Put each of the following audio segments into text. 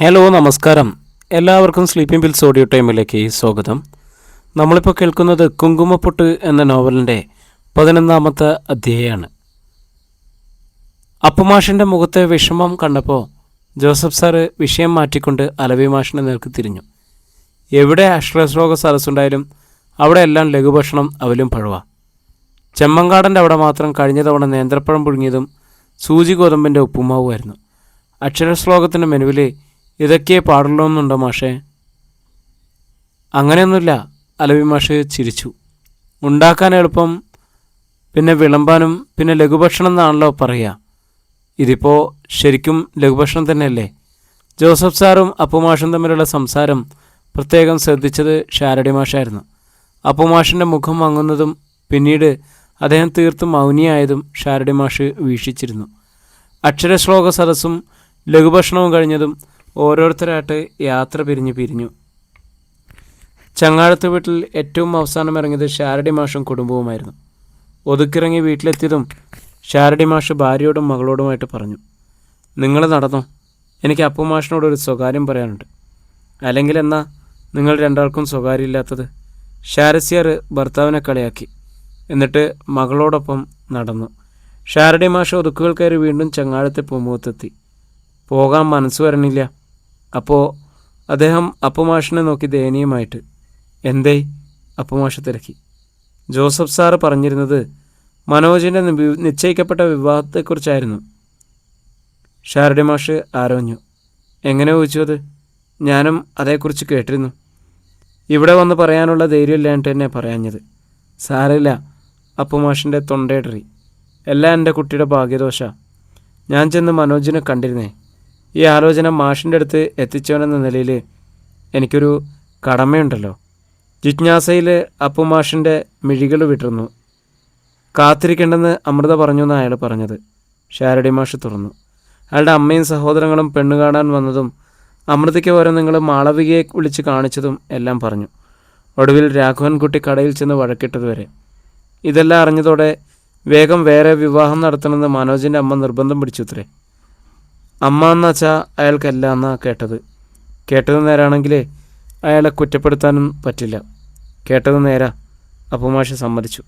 Hello നമസ്കാരം. എല്ലാവർക്കും sleeping pills audio ടൈമിലേക്ക് സ്വാഗതം. നമ്മളിപ്പോൾ കേൾക്കുന്നത് കുങ്കുമപ്പൊട്ട് എന്ന നോവലിൻ്റെ 11ാമത്തെ അധ്യായമാണ്. അപ്പുമാഷിൻ്റെ മുഖത്തെ വിഷമം കണ്ടപ്പോൾ ജോസഫ് സാറ് വിഷയം മാറ്റിക്കൊണ്ട് അലവി മാഷിനെ നേർക്ക് തിരിഞ്ഞു. എവിടെ അശ്ലശ്ലോക സദസ്സുണ്ടായാലും അവിടെ എല്ലാം ലഘുഭക്ഷണം അവലും പഴവ. ചെമ്മങ്കാടൻ്റെ അവിടെ മാത്രം കഴിഞ്ഞ തവണ നേന്ത്രപ്പഴം പുഴുങ്ങിയതും സൂചി ഗോതമ്പിൻ്റെ ഉപ്പുമാവുമായിരുന്നു. അക്ഷരശ്ലോകത്തിൻ്റെ മെനുവിൽ ഇതൊക്കെ പാടുള്ളൂ എന്നുണ്ടോ മാഷേ? അങ്ങനെയൊന്നുമില്ല. അലവി മാഷ് ചിരിച്ചു. ഉണ്ടാക്കാൻ എളുപ്പം, പിന്നെ വിളമ്പാനും, പിന്നെ ലഘുഭക്ഷണം എന്നാണല്ലോ പറയുക. ഇതിപ്പോൾ ശരിക്കും ലഘുഭക്ഷണം തന്നെയല്ലേ? ജോസഫ് സാറും അപ്പുമാഷും തമ്മിലുള്ള സംസാരം പ്രത്യേകം ശ്രദ്ധിച്ചത് ഷാരടി മാഷായിരുന്നു. അപ്പുമാഷിൻ്റെ മുഖം മങ്ങുന്നതും പിന്നീട് അദ്ദേഹം തീർത്തും മൗനിയായതും ഷാരടി മാഷ് വീക്ഷിച്ചിരുന്നു. അക്ഷരശ്ലോക സദസ്സും ലഘുഭക്ഷണവും കഴിഞ്ഞതും ഓരോരുത്തരായിട്ട് യാത്ര പിരിഞ്ഞു. ചങ്ങാഴത്ത് വീട്ടിൽ ഏറ്റവും അവസാനം ഇറങ്ങിയത് ഷാരടി മാഷും കുടുംബവുമായിരുന്നു. ഒതുക്കിറങ്ങി വീട്ടിലെത്തിയതും ഷാരടി മാഷ് ഭാര്യയോടും മകളോടുമായിട്ട് പറഞ്ഞു, നിങ്ങൾ നടന്നോ, എനിക്ക് അപ്പുമാഷിനോടൊരു സ്വകാര്യം പറയാനുണ്ട്. അല്ലെങ്കിൽ എന്നാ നിങ്ങൾ രണ്ടാൾക്കും സ്വകാര്യമില്ലാത്തത്? ഷാരസ്യാർ ഭർത്താവിനെ കളിയാക്കി. എന്നിട്ട് മകളോടൊപ്പം നടന്നു. ഷാരടി മാഷ് ഒതുക്കുകൾ കയറി വീണ്ടും ചങ്ങാഴത്തെ പൂമുഖത്തെത്തി. പോകാൻ മനസ്സ് വരണില്ല. അപ്പോൾ അദ്ദേഹം അപ്പുമാഷിനെ നോക്കി ദയനീയമായിട്ട്. എന്തേ? അപ്പുമാഷ് തിരക്കി. ജോസഫ് സാറ് പറഞ്ഞിരുന്നത് മനോജിൻ്റെ നിശ്ചയിക്കപ്പെട്ട വിവാഹത്തെക്കുറിച്ചായിരുന്നു. ഷാരടി മാഷ് ആരോഞ്ഞു. എങ്ങനെ ചോദിച്ചു? അത് ഞാനും അതേക്കുറിച്ച് കേട്ടിരുന്നു. ഇവിടെ വന്ന് പറയാനുള്ള ധൈര്യമില്ലാണ്ട് തന്നെ പറയാഞ്ഞത്. സാരമില്ല. അപ്പുമാഷിൻ്റെ തൊണ്ടയിടറി. എല്ലാം എൻ്റെ കുട്ടിയുടെ ഭാഗ്യദോഷ. ഞാൻ ചെന്ന് മനോജിനെ കണ്ടിരുന്നേ. ഈ ആലോചന മാഷിൻ്റെ അടുത്ത് എത്തിച്ചവനെന്ന നിലയിൽ എനിക്കൊരു കടമയുണ്ടല്ലോ. ജിജ്ഞാസയിൽ അപ്പുമാഷിൻ്റെ മിഴികൾ വിട്ടിരുന്നു. കാത്തിരിക്കേണ്ടെന്ന് അമൃത പറഞ്ഞു എന്ന് അയാൾ പറഞ്ഞത്. ഷാരടി മാഷ് തുറന്നു. അയാളുടെ അമ്മയും സഹോദരങ്ങളും പെണ്ണു കാണാൻ വന്നതും അമൃതയ്ക്ക് പകരം നിങ്ങൾ മാളവികയെ വിളിച്ച് കാണിച്ചതും എല്ലാം പറഞ്ഞു. ഒടുവിൽ രാഘവൻകുട്ടി കടയിൽ ചെന്ന് വഴക്കിട്ടതുവരെ. ഇതെല്ലാം അറിഞ്ഞതോടെ വേഗം വേറെ വിവാഹം നടത്തണമെന്ന് മനോജിൻ്റെ അമ്മ നിർബന്ധം പിടിച്ചുത്രേ. അമ്മ എന്ന് വെച്ചാൽ അയാൾക്കല്ല എന്നാണ് കേട്ടത് നേരാണെങ്കിലേ അയാളെ കുറ്റപ്പെടുത്താനും പറ്റില്ല. കേട്ടത് നേരാ. അപ്പുമാഷ് സമ്മതിച്ചു.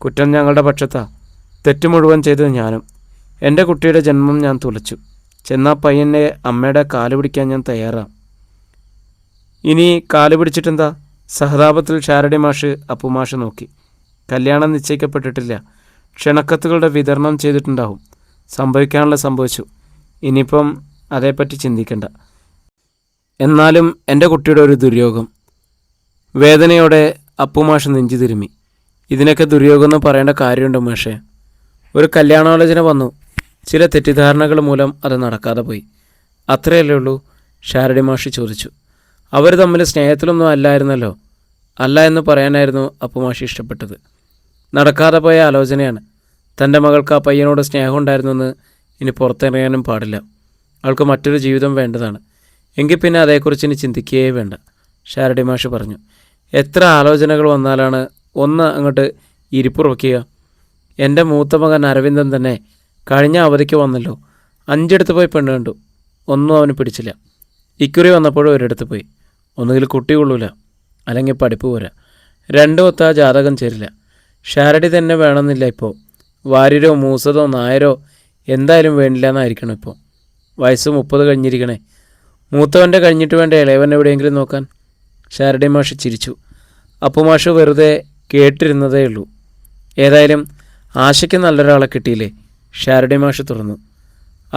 കുറ്റം ഞങ്ങളുടെ പക്ഷത്താ. തെറ്റ് മുഴുവൻ ചെയ്തത് ഞാനും. എൻ്റെ കുട്ടിയുടെ ജന്മം ഞാൻ തുലച്ചു. ചെന്നാ പയ്യൻ്റെ അമ്മയുടെ കാല് പിടിക്കാൻ ഞാൻ തയ്യാറാണ്. ഇനി കാല് പിടിച്ചിട്ടെന്താ? സഹതാപത്തിൽ ഷാരടി മാഷ് അപ്പുമാഷ് നോക്കി. കല്യാണം നിശ്ചയിക്കപ്പെട്ടിട്ടില്ല. ക്ഷണക്കത്തുകളുടെ വിതരണം ചെയ്തിട്ടുണ്ടാവും. സംഭവിക്കാനുള്ള സംഭവിച്ചു. ഇനിയിപ്പം അതേപ്പറ്റി ചിന്തിക്കണ്ട. എന്നാലും എൻ്റെ കുട്ടിയുടെ ഒരു ദുര്യോഗം. വേദനയോടെ അപ്പുമാഷ് നെഞ്ചു തിരുമ്മി. ഇതിനൊക്കെ ദുര്യോഗം എന്ന് പറയേണ്ട കാര്യമുണ്ടോ മാഷേ? ഒരു കല്യാണാലോചന വന്നു. ചില തെറ്റിദ്ധാരണകൾ മൂലം അത് നടക്കാതെ പോയി. അത്രയല്ലേ ഉള്ളൂ? ഷാരടി മാഷ് ചോദിച്ചു. അവർ തമ്മിൽ സ്നേഹത്തിലൊന്നും അല്ലായിരുന്നല്ലോ. അല്ല എന്ന് പറയാനായിരുന്നു അപ്പുമാഷ് ഇഷ്ടപ്പെട്ടത്. നടക്കാതെ പോയ ആലോചനയാണ്. തൻ്റെ മകൾക്ക് ആ പയ്യനോട് സ്നേഹം ഉണ്ടായിരുന്നെന്ന് ഇനി പുറത്തിറങ്ങാനും പാടില്ല. അവൾക്ക് മറ്റൊരു ജീവിതം വേണ്ടതാണ്. എങ്കിൽ പിന്നെ അതേക്കുറിച്ച് ഇനി ചിന്തിക്കുകയേ വേണ്ട. ഷാരടി മാഷ് പറഞ്ഞു. എത്ര ആലോചനകൾ വന്നാലാണ് ഒന്ന് അങ്ങോട്ട് ഇരിപ്പുറക്കുക? എൻ്റെ മൂത്ത മകൻ അരവിന്ദൻ തന്നെ കഴിഞ്ഞ അവധിക്ക് വന്നല്ലോ. 5 പോയി പെണ്ണ് കണ്ടു. ഒന്നും അവന് പിടിച്ചില്ല. ഇക്കുറി വന്നപ്പോഴും ഒരിടത്ത് പോയി. ഒന്നുകിൽ കുട്ടി കൊള്ളൂല, അല്ലെങ്കിൽ പഠിപ്പ് പോരാ. രണ്ടും ഒത്താ ജാതകം ചേരില്ല. ഷാരടി തന്നെ വേണമെന്നില്ല. ഇപ്പോൾ വാര്യരോ മൂസതോ നായരോ എന്തായാലും വേണ്ടില്ല എന്നായിരിക്കണം. ഇപ്പോൾ വയസ്സ് 30 കഴിഞ്ഞിരിക്കണേ. മൂത്തവൻ്റെ കഴിഞ്ഞിട്ട് വേണ്ട ഇളയവൻ എവിടെയെങ്കിലും നോക്കാൻ. ഷാരടി മാഷ് ചിരിച്ചു. അപ്പുമാഷ് വെറുതെ കേട്ടിരുന്നതേ ഉള്ളൂ. ഏതായാലും ആശയ്ക്ക് നല്ലൊരാളെ കിട്ടിയില്ലേ? ഷാരടി മാഷ് തുറന്നു.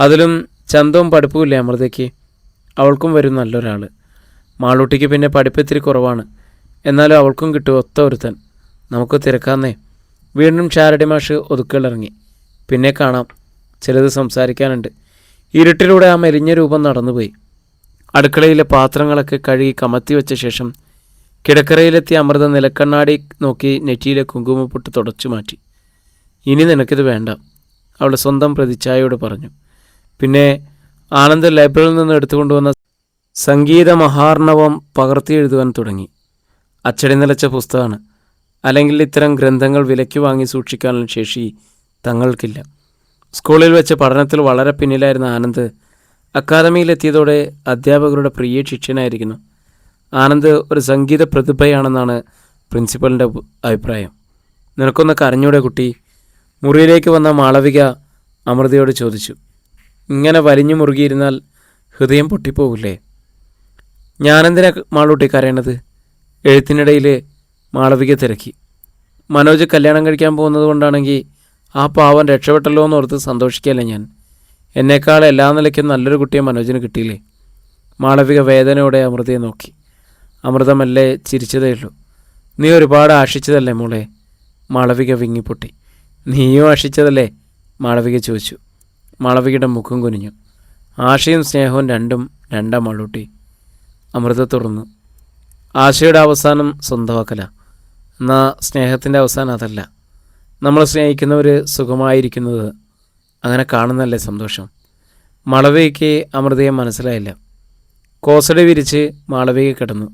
അതിലും ചന്തവും പഠിപ്പുമില്ലേ അമൃതയ്ക്ക്? അവൾക്കും വരും നല്ലൊരാൾ. മാളൂട്ടിക്ക് പിന്നെ പഠിപ്പിത്തിരി കുറവാണ്. എന്നാലും അവൾക്കും കിട്ടും ഒത്ത ഒരുത്തൻ. നമുക്ക് തിരക്കാന്നേ. വീണ്ടും ഷാരടി മാഷ് ഒതുക്കളിറങ്ങി. പിന്നെ കാണാം, ചിലത് സംസാരിക്കാനുണ്ട്. ഇരുട്ടിലൂടെ ആ മെലിഞ്ഞ രൂപം നടന്നുപോയി. അടുക്കളയിലെ പാത്രങ്ങളൊക്കെ കഴുകി കമത്തി വെച്ച ശേഷം കിടക്കറയിലെത്തിയ അമൃത നിലക്കണ്ണാടി നോക്കി നെറ്റിയിലെ കുങ്കുമപ്പൊട്ട് തുടച്ചു മാറ്റി. ഇനി നിനക്കിത് വേണ്ട, അവൾ സ്വന്തം പ്രതിച്ഛായയോട് പറഞ്ഞു. പിന്നെ ആനന്ദ് ലൈബ്രറിയിൽ നിന്ന് എടുത്തുകൊണ്ടുവന്ന സംഗീത മഹാർണവം പകർത്തി എഴുതുവാൻ തുടങ്ങി. അച്ചടി നിലച്ച പുസ്തകമാണ്. അല്ലെങ്കിൽ ഇത്തരം ഗ്രന്ഥങ്ങൾ വിലയ്ക്ക് വാങ്ങി സൂക്ഷിക്കാനുള്ള ശേഷി തങ്ങൾക്കില്ല. സ്കൂളിൽ വെച്ച് പഠനത്തിൽ വളരെ പിന്നിലായിരുന്ന ആനന്ദ് അക്കാദമിയിലെത്തിയതോടെ അധ്യാപകരുടെ പ്രിയ ശിഷ്യനായിരിക്കുന്നു. ആനന്ദ് ഒരു സംഗീത പ്രതിഭയാണെന്നാണ് പ്രിൻസിപ്പലിൻ്റെ അഭിപ്രായം. നിനക്കൊന്ന് കരഞ്ഞൂടെ കുട്ടി? മുറിയിലേക്ക് വന്ന മാളവിക അമൃതയോട് ചോദിച്ചു. ഇങ്ങനെ വലിഞ്ഞു മുറുകിയിരുന്നാൽ ഹൃദയം പൊട്ടിപ്പോവില്ലേ? ഞാനെന്തിനാ മാളൂട്ടി കരയണത്? എഴുത്തിനിടയിൽ മാളവിക തിരക്കി. മനോജ് കല്യാണം കഴിക്കാൻ പോകുന്നത് കൊണ്ടാണെങ്കിൽ ആ പാവൻ രക്ഷപ്പെട്ടല്ലോ എന്നോർത്ത് സന്തോഷിക്കല്ലേ ഞാൻ. എന്നേക്കാൾ എല്ലാ നിലയ്ക്കും നല്ലൊരു കുട്ടിയെ മനോജിന് കിട്ടിയില്ലേ? മാളവിക വേദനയോടെ അമൃതയെ നോക്കി. അമൃത മെല്ലെ ചിരിച്ചതേയുള്ളൂ. നീ ഒരുപാട് ആശിച്ചതല്ലേ മോളെ? മാളവിക വിങ്ങിപ്പൊട്ടി. നീയും ആശിച്ചതല്ലേ? മാളവിക ചോദിച്ചു. മാളവികയുടെ മുഖം കുനിഞ്ഞു. ആശയും സ്നേഹവും രണ്ടും രണ്ടാം മാളൂട്ടി. അമൃത തുറന്നു. ആശയുടെ അവസാനം സ്വന്തമാക്കല, എന്നാൽ സ്നേഹത്തിൻ്റെ അവസാനം അതല്ല. നമ്മൾ സ്നേഹിക്കുന്നവർ സുഖമായിരിക്കുന്നത് അങ്ങനെ കാണുന്നല്ലേ സന്തോഷം. മാളവികയ്ക്ക് അമൃതയെ മനസ്സിലായില്ല. കോസടി വിരിച്ച് മാളവിക കിടന്നു.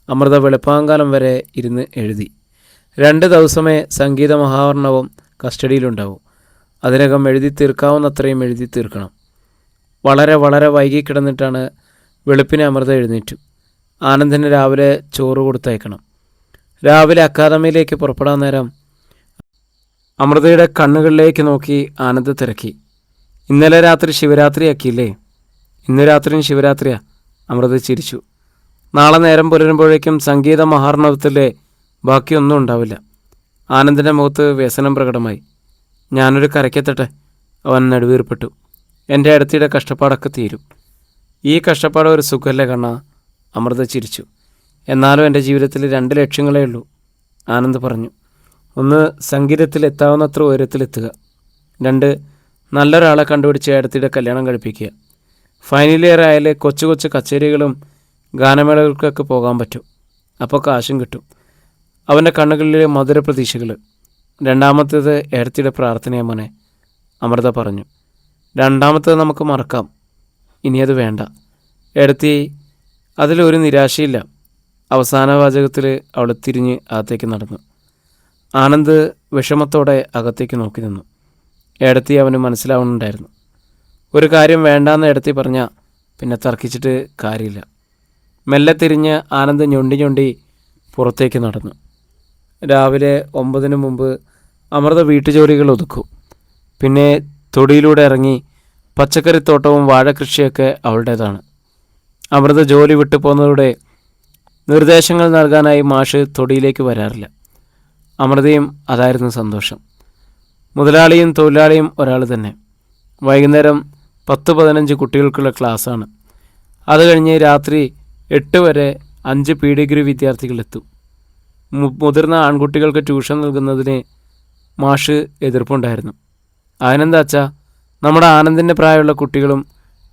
അമൃത വെളുപ്പാങ്കാലം വരെ ഇരുന്ന് എഴുതി. 2 ദിവസമേ സംഗീത മഹാവർണവം കസ്റ്റഡിയിലുണ്ടാവും. അതിനകം എഴുതി തീർക്കാവുന്നത്രയും എഴുതി തീർക്കണം. വളരെ വളരെ വൈകി കിടന്നിട്ടാണ് വെളുപ്പിനെ അമൃത എഴുന്നേറ്റു. ആനന്ദിന് രാവിലെ ചോറ് കൊടുത്തയക്കണം. രാവിലെ അക്കാദമിയിലേക്ക് പുറപ്പെടാൻ നേരം അമൃതയുടെ കണ്ണുകളിലേക്ക് നോക്കി ആനന്ദ് തിരക്കി. ഇന്നലെ രാത്രി ശിവരാത്രിയാക്കിയില്ലേ? ഇന്ന് രാത്രിയും ശിവരാത്രിയാ. അമൃത ചിരിച്ചു. നാളെ നേരം പുലരുമ്പോഴേക്കും സംഗീത മഹാർണവത്തിലെ ബാക്കിയൊന്നും ഉണ്ടാവില്ല. ആനന്ദിൻ്റെ മുഖത്ത് വ്യസനം പ്രകടമായി. ഞാനൊരു കരയ്ക്കെത്തട്ടെ, അവൻ നെടുവീർപ്പെട്ടു. എൻ്റെ അടുത്തിടെ കഷ്ടപ്പാടൊക്കെ തീരും. ഈ കഷ്ടപ്പാട് ഒരു സുഖമല്ലേ കണ്ണാ? അമൃത ചിരിച്ചു. എന്നാലും എൻ്റെ ജീവിതത്തിൽ 2 ലക്ഷ്യങ്ങളേ ഉള്ളൂ, ആനന്ദ് പറഞ്ഞു. 1, സംഗീതത്തിൽ എത്താവുന്നത്ര ഉയരത്തിലെത്തുക. 2, നല്ലൊരാളെ കണ്ടുപിടിച്ച് അടുത്തിടെ കല്യാണം കഴിപ്പിക്കുക. ഫൈനൽ ഇയർ ആയാൽ കൊച്ചു കൊച്ചു കച്ചേരികളും ഗാനമേളകൾക്കൊക്കെ പോകാൻ പറ്റും. അപ്പോൾ കാശും കിട്ടും. അവൻ്റെ കണ്ണുകളിലെ മധുര പ്രതീക്ഷകൾ. 2ാമത്തേത് ഏടത്തിയുടെ പ്രാർത്ഥനയാ മോനെ, അമൃത പറഞ്ഞു. 2ാമത്തേത് നമുക്ക് മറക്കാം. ഇനി അത് വേണ്ട ഏടത്തി. അതിലൊരു നിരാശയില്ല. അവസാന വാചകത്തിൽ അവൾ തിരിഞ്ഞ് അകത്തേക്ക് നടന്നു. ആനന്ദ് വിഷമത്തോടെ അകത്തേക്ക് നോക്കി നിന്നു. ഏടത്തി അവന് മനസ്സിലാവുന്നുണ്ടായിരുന്നു. ഒരു കാര്യം വേണ്ടാന്ന് ഏടത്തി പറഞ്ഞാൽ പിന്നെ തർക്കിച്ചിട്ട് കാര്യമില്ല. മെല്ലെ തിരിഞ്ഞ് ആനന്ദ് ഞൊണ്ടി ഞൊണ്ടി പുറത്തേക്ക് നടന്നു. രാവിലെ 9 മുമ്പ് അമൃത വീട്ടുജോലികൾ ഒതുക്കും. പിന്നെ തൊടിയിലൂടെ ഇറങ്ങി പച്ചക്കറിത്തോട്ടവും വാഴകൃഷിയൊക്കെ അവളുടേതാണ്. അമൃത ജോലി വിട്ടു പോകുന്നതോടെ നിർദ്ദേശങ്ങൾ നൽകാനായി മാഷ് തൊടിയിലേക്ക് വരാറില്ല. അമൃതയും അതായിരുന്നു സന്തോഷം. മുതലാളിയും തൊഴിലാളിയും ഒരാൾ തന്നെ. വൈകുന്നേരം 10-15 കുട്ടികൾക്കുള്ള ക്ലാസ്സാണ്. അത് കഴിഞ്ഞ് രാത്രി 8 വരെ 5 PG വിദ്യാർത്ഥികളെത്തും. മുതിർന്ന ആൺകുട്ടികൾക്ക് ട്യൂഷൻ നൽകുന്നതിന് മാഷ് എതിർപ്പുണ്ടായിരുന്നു. അതിനെന്താച്ചാ, നമ്മുടെ ആനന്ദിൻ്റെ പ്രായമുള്ള കുട്ടികളും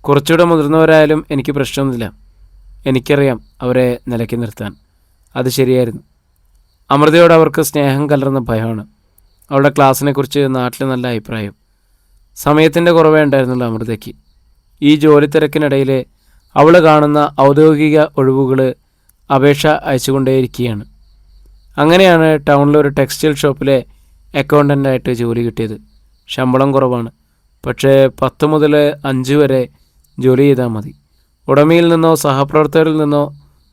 കുറച്ചുകൂടെ മുതിർന്നവരായാലും എനിക്ക് പ്രശ്നമൊന്നുമില്ല. എനിക്കറിയാം അവരെ നിലയ്ക്ക് നിർത്താൻ. അത് ശരിയായിരുന്നു. അമൃതയോട് അവർക്ക് സ്നേഹം കലർന്ന ഭയമാണ്. അവളുടെ ക്ലാസ്സിനെക്കുറിച്ച് നാട്ടിൽ നല്ല അഭിപ്രായം. സമയത്തിൻ്റെ കുറവേ ഉണ്ടായിരുന്നുള്ളൂ അമൃതയ്ക്ക്. ഈ ജോലി തിരക്കിനിടയിൽ അവൾ കാണുന്ന ഔദ്യോഗിക ഒഴിവുകൾ അപേക്ഷ അയച്ചുകൊണ്ടേയിരിക്കുകയാണ്. അങ്ങനെയാണ് ടൗണിലൊരു ടെക്സ്റ്റൈൽ ഷോപ്പിലെ അക്കൗണ്ടൻ്റായിട്ട് ജോലി കിട്ടിയത്. ശമ്പളം കുറവാണ്, പക്ഷേ 10 മുതൽ 5 വരെ ജോലി ചെയ്താൽ മതി. ഉടമയിൽ നിന്നോ സഹപ്രവർത്തകരിൽ നിന്നോ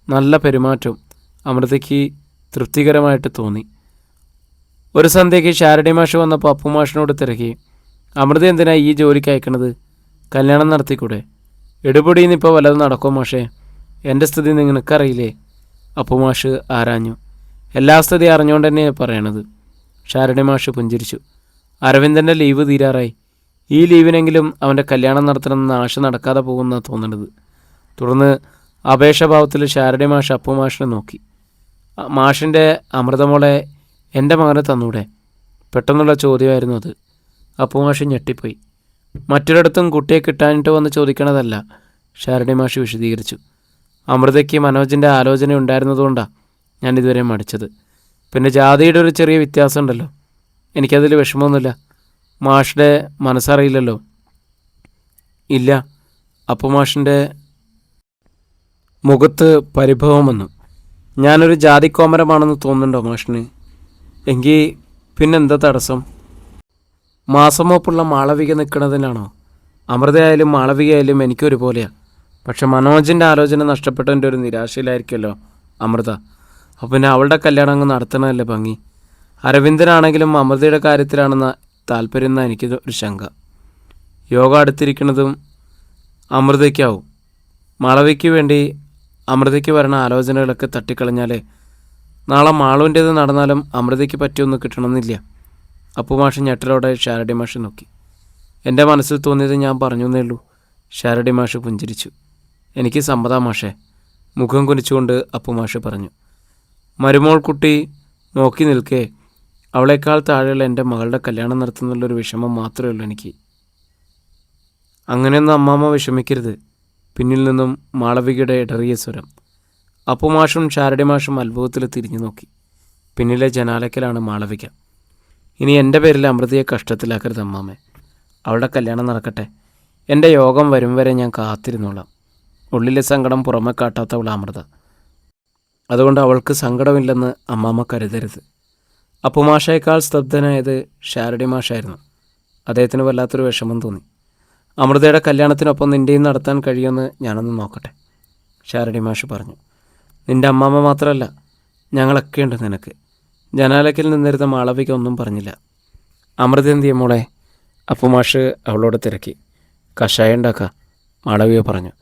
നല്ല പെരുമാറ്റം അമൃതയ്ക്ക് തൃപ്തികരമായിട്ട് തോന്നി. ഒരു സന്ധ്യയ്ക്ക് ശാരടി മാഷ് വന്നപ്പോൾ അപ്പുമാഷിനോട് തിരക്കി, അമൃത എന്തിനാ ഈ ജോലിക്ക് അയക്കണത്? കല്യാണം നടത്തിക്കൂടെ? എടുപൊടിയിൽ ഇപ്പോൾ വല്ലതും നടക്കും മാഷേ? എൻ്റെ സ്ഥിതി നിനക്കറിയില്ലേ? അപ്പുമാഷ് ആരാഞ്ഞു. എല്ലാ സ്ഥിതി അറിഞ്ഞുകൊണ്ട് തന്നെയാണ് പറയണത്. ശാരടി മാഷ് പുഞ്ചിരിച്ചു. അരവിന്ദൻ്റെ ലീവ് തീരാറായി. ഈ ലീവിനെങ്കിലും അവൻ്റെ കല്യാണം നടത്തണമെന്ന് ആശ നടക്കാതെ പോകുമെന്നാണ് തോന്നുന്നത്. തുടർന്ന് അപേക്ഷാഭാവത്തിൽ ശാരടി മാഷ് അപ്പുമാഷിനെ നോക്കി. മാഷിൻ്റെ അമൃതമോളെ എൻ്റെ മകനെ തന്നൂടെ? പെട്ടെന്നുള്ള ചോദ്യമായിരുന്നു അത്. അപ്പുമാഷ് ഞെട്ടിപ്പോയി. മറ്റൊരിടത്തും കുട്ടിയെ കിട്ടാനിട്ട് വന്ന് ചോദിക്കണതല്ല, ശാരടി മാഷ് വിശദീകരിച്ചു. അമൃതയ്ക്ക് മനോജിൻ്റെ ആലോചന ഉണ്ടായിരുന്നതുകൊണ്ടാണ് ഞാനിതുവരെ മടിച്ചത്. പിന്നെ ജാതിയുടെ ഒരു ചെറിയ വ്യത്യാസം ഉണ്ടല്ലോ, എനിക്കതിൽ വിഷമമൊന്നുമില്ല. മാഷിൻ്റെ മനസ്സറിയില്ലല്ലോ. ഇല്ല. അപ്പുമാഷിൻ്റെ മുഖത്ത് പരിഭവം വന്നു. ഞാനൊരു ജാതിക്കോമരമാണെന്ന് തോന്നുന്നുണ്ടോ മാഷിന്? എങ്കിൽ പിന്നെന്താ തടസ്സം? മാസമോപ്പുള്ള മാളവിക നിൽക്കുന്നതിനാണോ അമൃതയായാലും മാളവികയായാലും എനിക്കൊരുപോലെയാണ്. പക്ഷെ മനോജിൻ്റെ ആലോചന നഷ്ടപ്പെട്ടതിൻ്റെ ഒരു നിരാശയിലായിരിക്കുമല്ലോ അമൃത. അപ്പോൾ പിന്നെ അവളുടെ കല്യാണം അങ്ങ് നടത്തണമല്ലേ ഭംഗി. അരവിന്ദനാണെങ്കിലും അമൃതയുടെ കാര്യത്തിലാണെന്ന താല്പര്യം എന്നാണ് എനിക്ക് ഒരു ശങ്ക. യോഗ അടുത്തിരിക്കുന്നതും അമൃതയ്ക്കാവും. മാളവിക്ക് വേണ്ടി അമൃതയ്ക്ക് വരണ ആലോചനകളൊക്കെ തട്ടിക്കളഞ്ഞാൽ നാളെ മാളുവിൻ്റേത് നടന്നാലും അമൃതയ്ക്ക് പറ്റിയൊന്നും കിട്ടണമെന്നില്ല. അപ്പുമാഷ് ഞെട്ടലോടെ ഷാരടി മാഷ് നോക്കി. എൻ്റെ മനസ്സിൽ തോന്നിയത് ഞാൻ പറഞ്ഞു എന്നേ ഉള്ളൂ. ഷാരടി മാഷ് പുഞ്ചിരിച്ചു. എനിക്ക് സമ്മതാ മാഷേ, മുഖം കുനിച്ചുകൊണ്ട് അപ്പുമാഷ് പറഞ്ഞു. മരുമോൾ കുട്ടി നോക്കി നിൽക്കേ, അവളേക്കാൾ താഴെയുള്ള എൻ്റെ മകളുടെ കല്യാണം നടത്തുന്നുള്ളൊരു വിഷമം മാത്രമേ ഉള്ളൂ എനിക്ക്. അങ്ങനെയൊന്നും അമ്മാമ്മ വിഷമിക്കരുത്. പിന്നിൽ നിന്നും മാളവികയുടെ ഇടറിയ സ്വരം. അപ്പുമാഷും ഷാരടി മാഷും അത്ഭുതത്തിൽ തിരിഞ്ഞു നോക്കി. പിന്നിലെ ജനാലയ്ക്കലാണ് മാളവിക. ഇനി എൻ്റെ പേരിൽ അമൃതയെ കഷ്ടത്തിലാക്കരുത് അമ്മാമ്മേ. അവളുടെ കല്യാണം നടക്കട്ടെ. എൻ്റെ യോഗം വരും വരെ ഞാൻ കാത്തിരുന്നോളാം. ഉള്ളിലെ സങ്കടം പുറമെ കാട്ടാത്തവൾ അമൃത. അതുകൊണ്ട് അവൾക്ക് സങ്കടമില്ലെന്ന് അമ്മാമ്മ കരുതരുത്. അപ്പുമാഷയേക്കാൾ സ്തബ്ധനായത് ഷാരടി മാഷായിരുന്നു. അദ്ദേഹത്തിന് വല്ലാത്തൊരു വിഷമം തോന്നി. അമൃതയുടെ കല്യാണത്തിനൊപ്പം നിൻ്റെയും നടത്താൻ കഴിയുമെന്ന് ഞാനൊന്ന് നോക്കട്ടെ, ഷാരടി മാഷ് പറഞ്ഞു. നിൻ്റെ അമ്മാമ്മ മാത്രമല്ല, ഞങ്ങളൊക്കെ ഉണ്ട് നിനക്ക്. ജനാലയ്ക്കിൽ നിന്നിരുന്ന മാളവിക ഒന്നും പറഞ്ഞില്ല. അമൃത എന്തിയെ മോളെ? അപ്പുമാഷ് അവളോട് തിരക്കി. കഷായം ഉണ്ടാക്കുക, മാളവിക പറഞ്ഞു.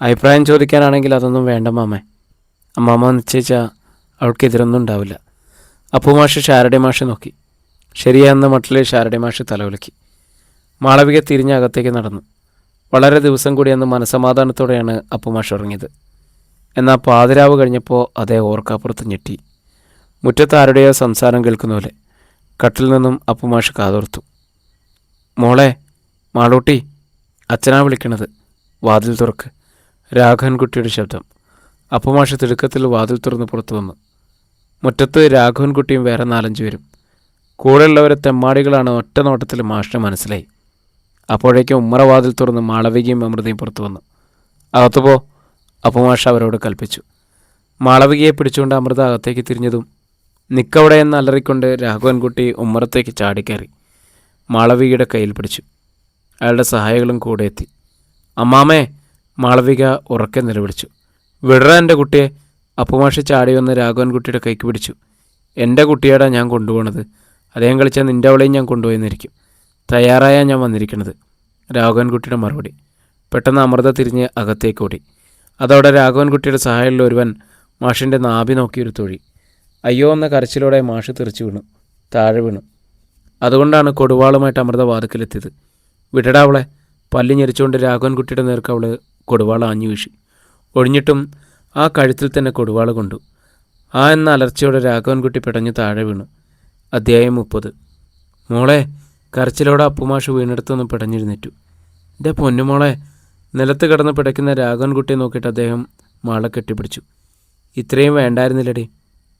അഭിപ്രായം ചോദിക്കാനാണെങ്കിൽ അതൊന്നും വേണ്ട മാമേ. അമ്മാമ്മ നിശ്ചയിച്ചാൽ അവൾക്കെതിരൊന്നും ഉണ്ടാവില്ല. അപ്പുമാഷ് ഷാരടി മാഷ് നോക്കി. ശരിയാണെന്ന മട്ടിൽ ഷാരടി മാഷ് തലവിളക്കി. മാളവിക തിരിഞ്ഞ് അകത്തേക്ക് നടന്നു. വളരെ ദിവസം കൂടിയെന്ന് മനസമാധാനത്തോടെയാണ് അപ്പുമാഷ് ഇറങ്ങിയത്. എന്നാൽ പാതിരാവ് കഴിഞ്ഞപ്പോൾ അതേ ഓർക്കാപ്പുറത്ത് ഞെട്ടി. മുറ്റത്ത് ആരുടെയോ സംസാരം കേൾക്കുന്ന പോലെ കട്ടിൽ നിന്നും അപ്പുമാഷ് കാതോർത്തു. മോളെ, മാളൂട്ടി, അച്ഛനാ വിളിക്കണത്, വാതിൽ തുറക്ക്. രാഘവൻകുട്ടിയുടെ ശബ്ദം. അപ്പുമാഷ് തിടുക്കത്തിൽ വാതിൽ തുറന്ന് പുറത്തു വന്നു. മുറ്റത്ത് രാഘവൻകുട്ടിയും വേറെ 4-5 പേരും. കൂടെയുള്ളവരെ തെമ്മാടികളാണ് ഒറ്റ നോട്ടത്തിൽ മാഷിന് മനസ്സിലായി. അപ്പോഴേക്കും ഉമ്മറ വാതിൽ തുറന്ന് മാളവികയും അമൃതയും പുറത്തു വന്നു. അകത്തുപോ, അപ്പുമാഷ് അവരോട് കൽപ്പിച്ചു. മാളവികയെ പിടിച്ചുകൊണ്ട് അമൃത അകത്തേക്ക് തിരിഞ്ഞതും നിക്കവിടെ എന്ന് അലറിക്കൊണ്ട് രാഘവൻകുട്ടി ഉമ്മറത്തേക്ക് ചാടിക്കയറി മാളവികയുടെ കയ്യിൽ പിടിച്ചു. അയാളുടെ സഹായികളും കൂടെ എത്തി. അമ്മാമേ, മാളവിക ഉറക്കെ നിലവിളിച്ചു. വിടറ എൻ്റെ കുട്ടിയെ. അപ്പുമാഷ് ചാടി വന്ന് രാഘവൻകുട്ടിയുടെ കൈക്ക് പിടിച്ചു. എൻ്റെ കുട്ടിയാടാ ഞാൻ കൊണ്ടുപോകണത്. അദ്ദേഹം കളിച്ചാൽ നിൻ്റെ അവളെയും ഞാൻ കൊണ്ടുപോയെന്നിരിക്കും. തയ്യാറായാൽ ഞാൻ വന്നിരിക്കണത്, രാഘവൻകുട്ടിയുടെ മറുപടി. പെട്ടെന്ന് അമൃത തിരിഞ്ഞ് അകത്തേക്ക് ഓടി. അതോടെ രാഘവൻകുട്ടിയുടെ സഹായമുള്ള ഒരുവൻ മാഷിൻ്റെ നാഭി നോക്കിയൊരു തൊഴി. അയ്യോ എന്ന കരച്ചിലോടെ മാഷ് തെറിച്ചു വീണു, താഴെ വീണു. അതുകൊണ്ടാണ് കൊടുവാളുമായിട്ട് അമൃത വാതിക്കലെത്തിയത്. വിടടാ അവളെ. പല്ലി ഞെരിച്ചുകൊണ്ട് രാഘവൻകുട്ടിയുടെ നേർക്ക് അവൾ കൊടുവാൾ ആഞ്ഞു വീശി. ഒഴിഞ്ഞിട്ടും ആ കഴുത്തിൽ തന്നെ കൊടുവാൾ കൊണ്ടു. ആ എന്ന അലർച്ചയോടെ രാഘവൻകുട്ടി പെടഞ്ഞു താഴെ വീണു. അധ്യായം 30. മോളെ, കരച്ചിലോടെ അപ്പുമാഷ് വീണെടുത്തൊന്ന് പിടഞ്ഞിരുന്നിട്ടു. എൻ്റെ പൊന്നുമോളെ. നിലത്ത് കിടന്ന് പിടയ്ക്കുന്ന രാഘവൻകുട്ടിയെ നോക്കിയിട്ട് അദ്ദേഹം മാളെ കെട്ടിപ്പിടിച്ചു. ഇത്രയും വേണ്ടായിരുന്നില്ലടി.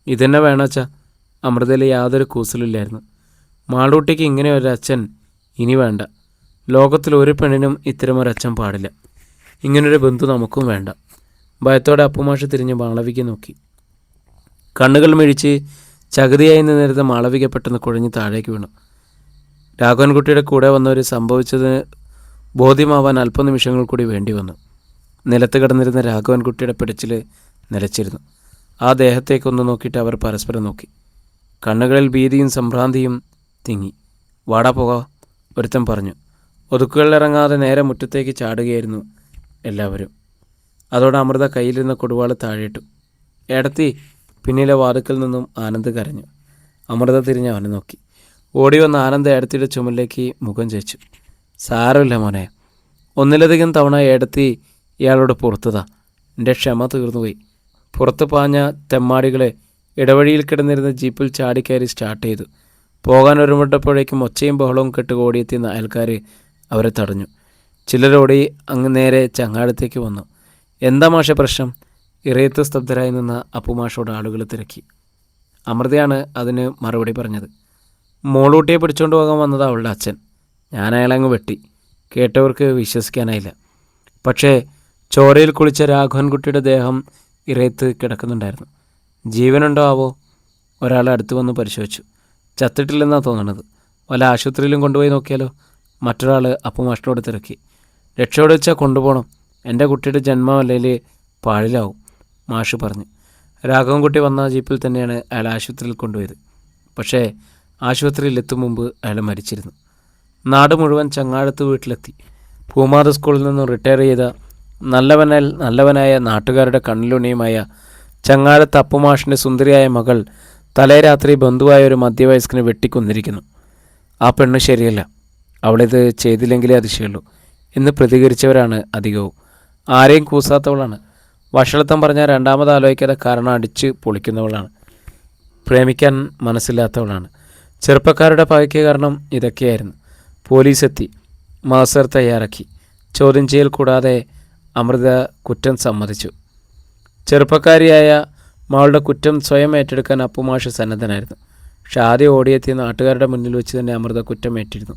ഇതന്നെ വേണച്ചാ. അമൃതയിൽ യാതൊരു കൂസലില്ലായിരുന്നു. മാളൂട്ടിക്ക് ഇങ്ങനെ ഒരച്ഛൻ ഇനി വേണ്ട. ലോകത്തിൽ ഒരു പെണ്ണിനും ഇത്തരമൊരച്ഛൻ പാടില്ല. ഇങ്ങനൊരു ബന്ധു നമുക്കും വേണ്ട. ഭയത്തോടെ അപ്പുമാഷ് തിരിഞ്ഞ് മാളവിക നോക്കി. കണ്ണുകൾ മിഴിച്ച് ചകതിയായി നിന്നിരുന്ന മാളവിക പെട്ടെന്ന് കുഴഞ്ഞ് താഴേക്ക് വീണു. രാഘവൻകുട്ടിയുടെ കൂടെ വന്നവർ സംഭവിച്ചതിന് ബോധ്യമാവാൻ അല്പനിമിഷങ്ങൾ കൂടി വേണ്ടി വന്നു. നിലത്ത് കിടന്നിരുന്ന രാഘവൻകുട്ടിയുടെ പിടിച്ചിൽ നിലച്ചിരുന്നു. ആ ദേഹത്തേക്കൊന്ന് നോക്കിയിട്ട് അവർ പരസ്പരം നോക്കി. കണ്ണുകളിൽ ഭീതിയും സംഭ്രാന്തിയും തിങ്ങി. വാടാ പോകാം, ഒരുത്തൻ പറഞ്ഞു. ഒതുക്കുകളിലിറങ്ങാതെ നേരെ മുറ്റത്തേക്ക് ചാടുകയായിരുന്നു എല്ലാവരും. അതോടെ അമൃത കയ്യിലിരുന്ന കൊടുവാൾ താഴെയിട്ടു. ഏടത്തി, പിന്നിലെ വാതുക്കൽ നിന്നും ആനന്ദ് കരഞ്ഞു. അമൃത തിരിഞ്ഞ് അവനെ നോക്കി. ഓടി വന്ന ആനന്ദ് ഏടത്തിയുടെ ചുമലിലേക്ക് മുഖം ചേച്ചു. സാരമില്ല മോനെ. ഒന്നിലധികം തവണ ഏടത്തി ഇയാളോട് പുറത്തതാ. എൻ്റെ ക്ഷമ തീർന്നുപോയി. പുറത്ത് പാഞ്ഞ തെമ്മാടികളെ ഇടവഴിയിൽ കിടന്നിരുന്ന ജീപ്പിൽ ചാടിക്കയറി സ്റ്റാർട്ട് ചെയ്തു. പോകാൻ ഒരുമിട്ടപ്പോഴേക്കും ഒച്ചയും ബഹളവും കെട്ടുകോടിയെത്തിയ അയൽക്കാർ അവരെ തടഞ്ഞു. ചിലരോടി അങ്ങ് നേരെ ചങ്ങാടത്തേക്ക് വന്നു. എന്താ മാഷെ പ്രശ്നം? ഇറയത്ത് സ്തബ്ധരായി നിന്ന അപ്പുമാഷോട് ആളുകൾ തിരക്കി. അമൃതയാണ് അതിന് മറുപടി പറഞ്ഞത്. മോളൂട്ടിയെ പിടിച്ചുകൊണ്ട് പോകാൻ വന്നത് അവളുടെ അച്ഛൻ. ഞാൻ അയാളങ്ങ് വെട്ടി. കേട്ടവർക്ക് വിശ്വസിക്കാനായില്ല. പക്ഷേ ചോരയിൽ കുളിച്ച രാഘവൻകുട്ടിയുടെ ദേഹം ഇറയത്ത് കിടക്കുന്നുണ്ടായിരുന്നു. ജീവനുണ്ടോ ആവോ? ഒരാൾ അടുത്ത് വന്ന് പരിശോധിച്ചു. ചത്തിട്ടില്ലെന്നാണ് തോന്നണത്. വല്ല ആശുപത്രിയിലും കൊണ്ടുപോയി നോക്കിയാലോ? മറ്റൊരാൾ അപ്പുമാഷിനോട് തിരക്കി. രക്ഷയോടെ വെച്ചാൽ കൊണ്ടുപോകണം. എൻ്റെ കുട്ടിയുടെ ജന്മമല്ലെങ്കിൽ പാഴിലാവും, മാഷ് പറഞ്ഞു. രാഘവൻകുട്ടി വന്ന ജീപ്പിൽ തന്നെയാണ് അയാൾ ആശുപത്രിയിൽ കൊണ്ടുപോയത്. പക്ഷേ ആശുപത്രിയിൽ എത്തും മുമ്പ് അയാൾ മരിച്ചിരുന്നു. നാട് മുഴുവൻ ചങ്ങാഴത്ത് വീട്ടിലെത്തി. പൂമാത സ്കൂളിൽ നിന്നും റിട്ടയർ ചെയ്ത നല്ലവനായ നാട്ടുകാരുടെ കണ്ണിലുണിയുമായ ചങ്ങാഴത്ത് അപ്പുമാഷിൻ്റെ സുന്ദരിയായ മകൾ തലേ രാത്രി ബന്ധുവായ ഒരു മധ്യവയസ്കനെ വെട്ടിക്കൊന്നിരിക്കുന്നു. ആ പെണ്ണ് ശരിയല്ല, അവളിത് ചെയ്തില്ലെങ്കിലേ അതിശയുള്ളൂ എന്ന് പ്രതികരിച്ചവരാണ് അധികവും. ആരെയും കൂസാത്തവളാണ്. വഷളത്തം പറഞ്ഞാൽ രണ്ടാമത് ആലോചിക്കാതെ കാരണം അടിച്ച് പൊളിക്കുന്നവളാണ്. പ്രേമിക്കാൻ മനസ്സില്ലാത്തവളാണ്. ചെറുപ്പക്കാരുടെ പകയ്ക്ക് കാരണം ഇതൊക്കെയായിരുന്നു. പോലീസ് എത്തി, മാസ്റ്റർ തയ്യാറാക്കി. ചോദ്യം ചെയ്യൽ കൂടാതെ അമൃത കുറ്റം സമ്മതിച്ചു. ചെറുപ്പക്കാരിയായ മകളുടെ കുറ്റം സ്വയം ഏറ്റെടുക്കാൻ അപ്പുമാഷ് സന്നദ്ധനായിരുന്നു. പക്ഷെ ആദ്യം ഓടിയെത്തിയ നാട്ടുകാരുടെ മുന്നിൽ വെച്ച് തന്നെ അമൃത കുറ്റം ഏറ്റിരുന്നു.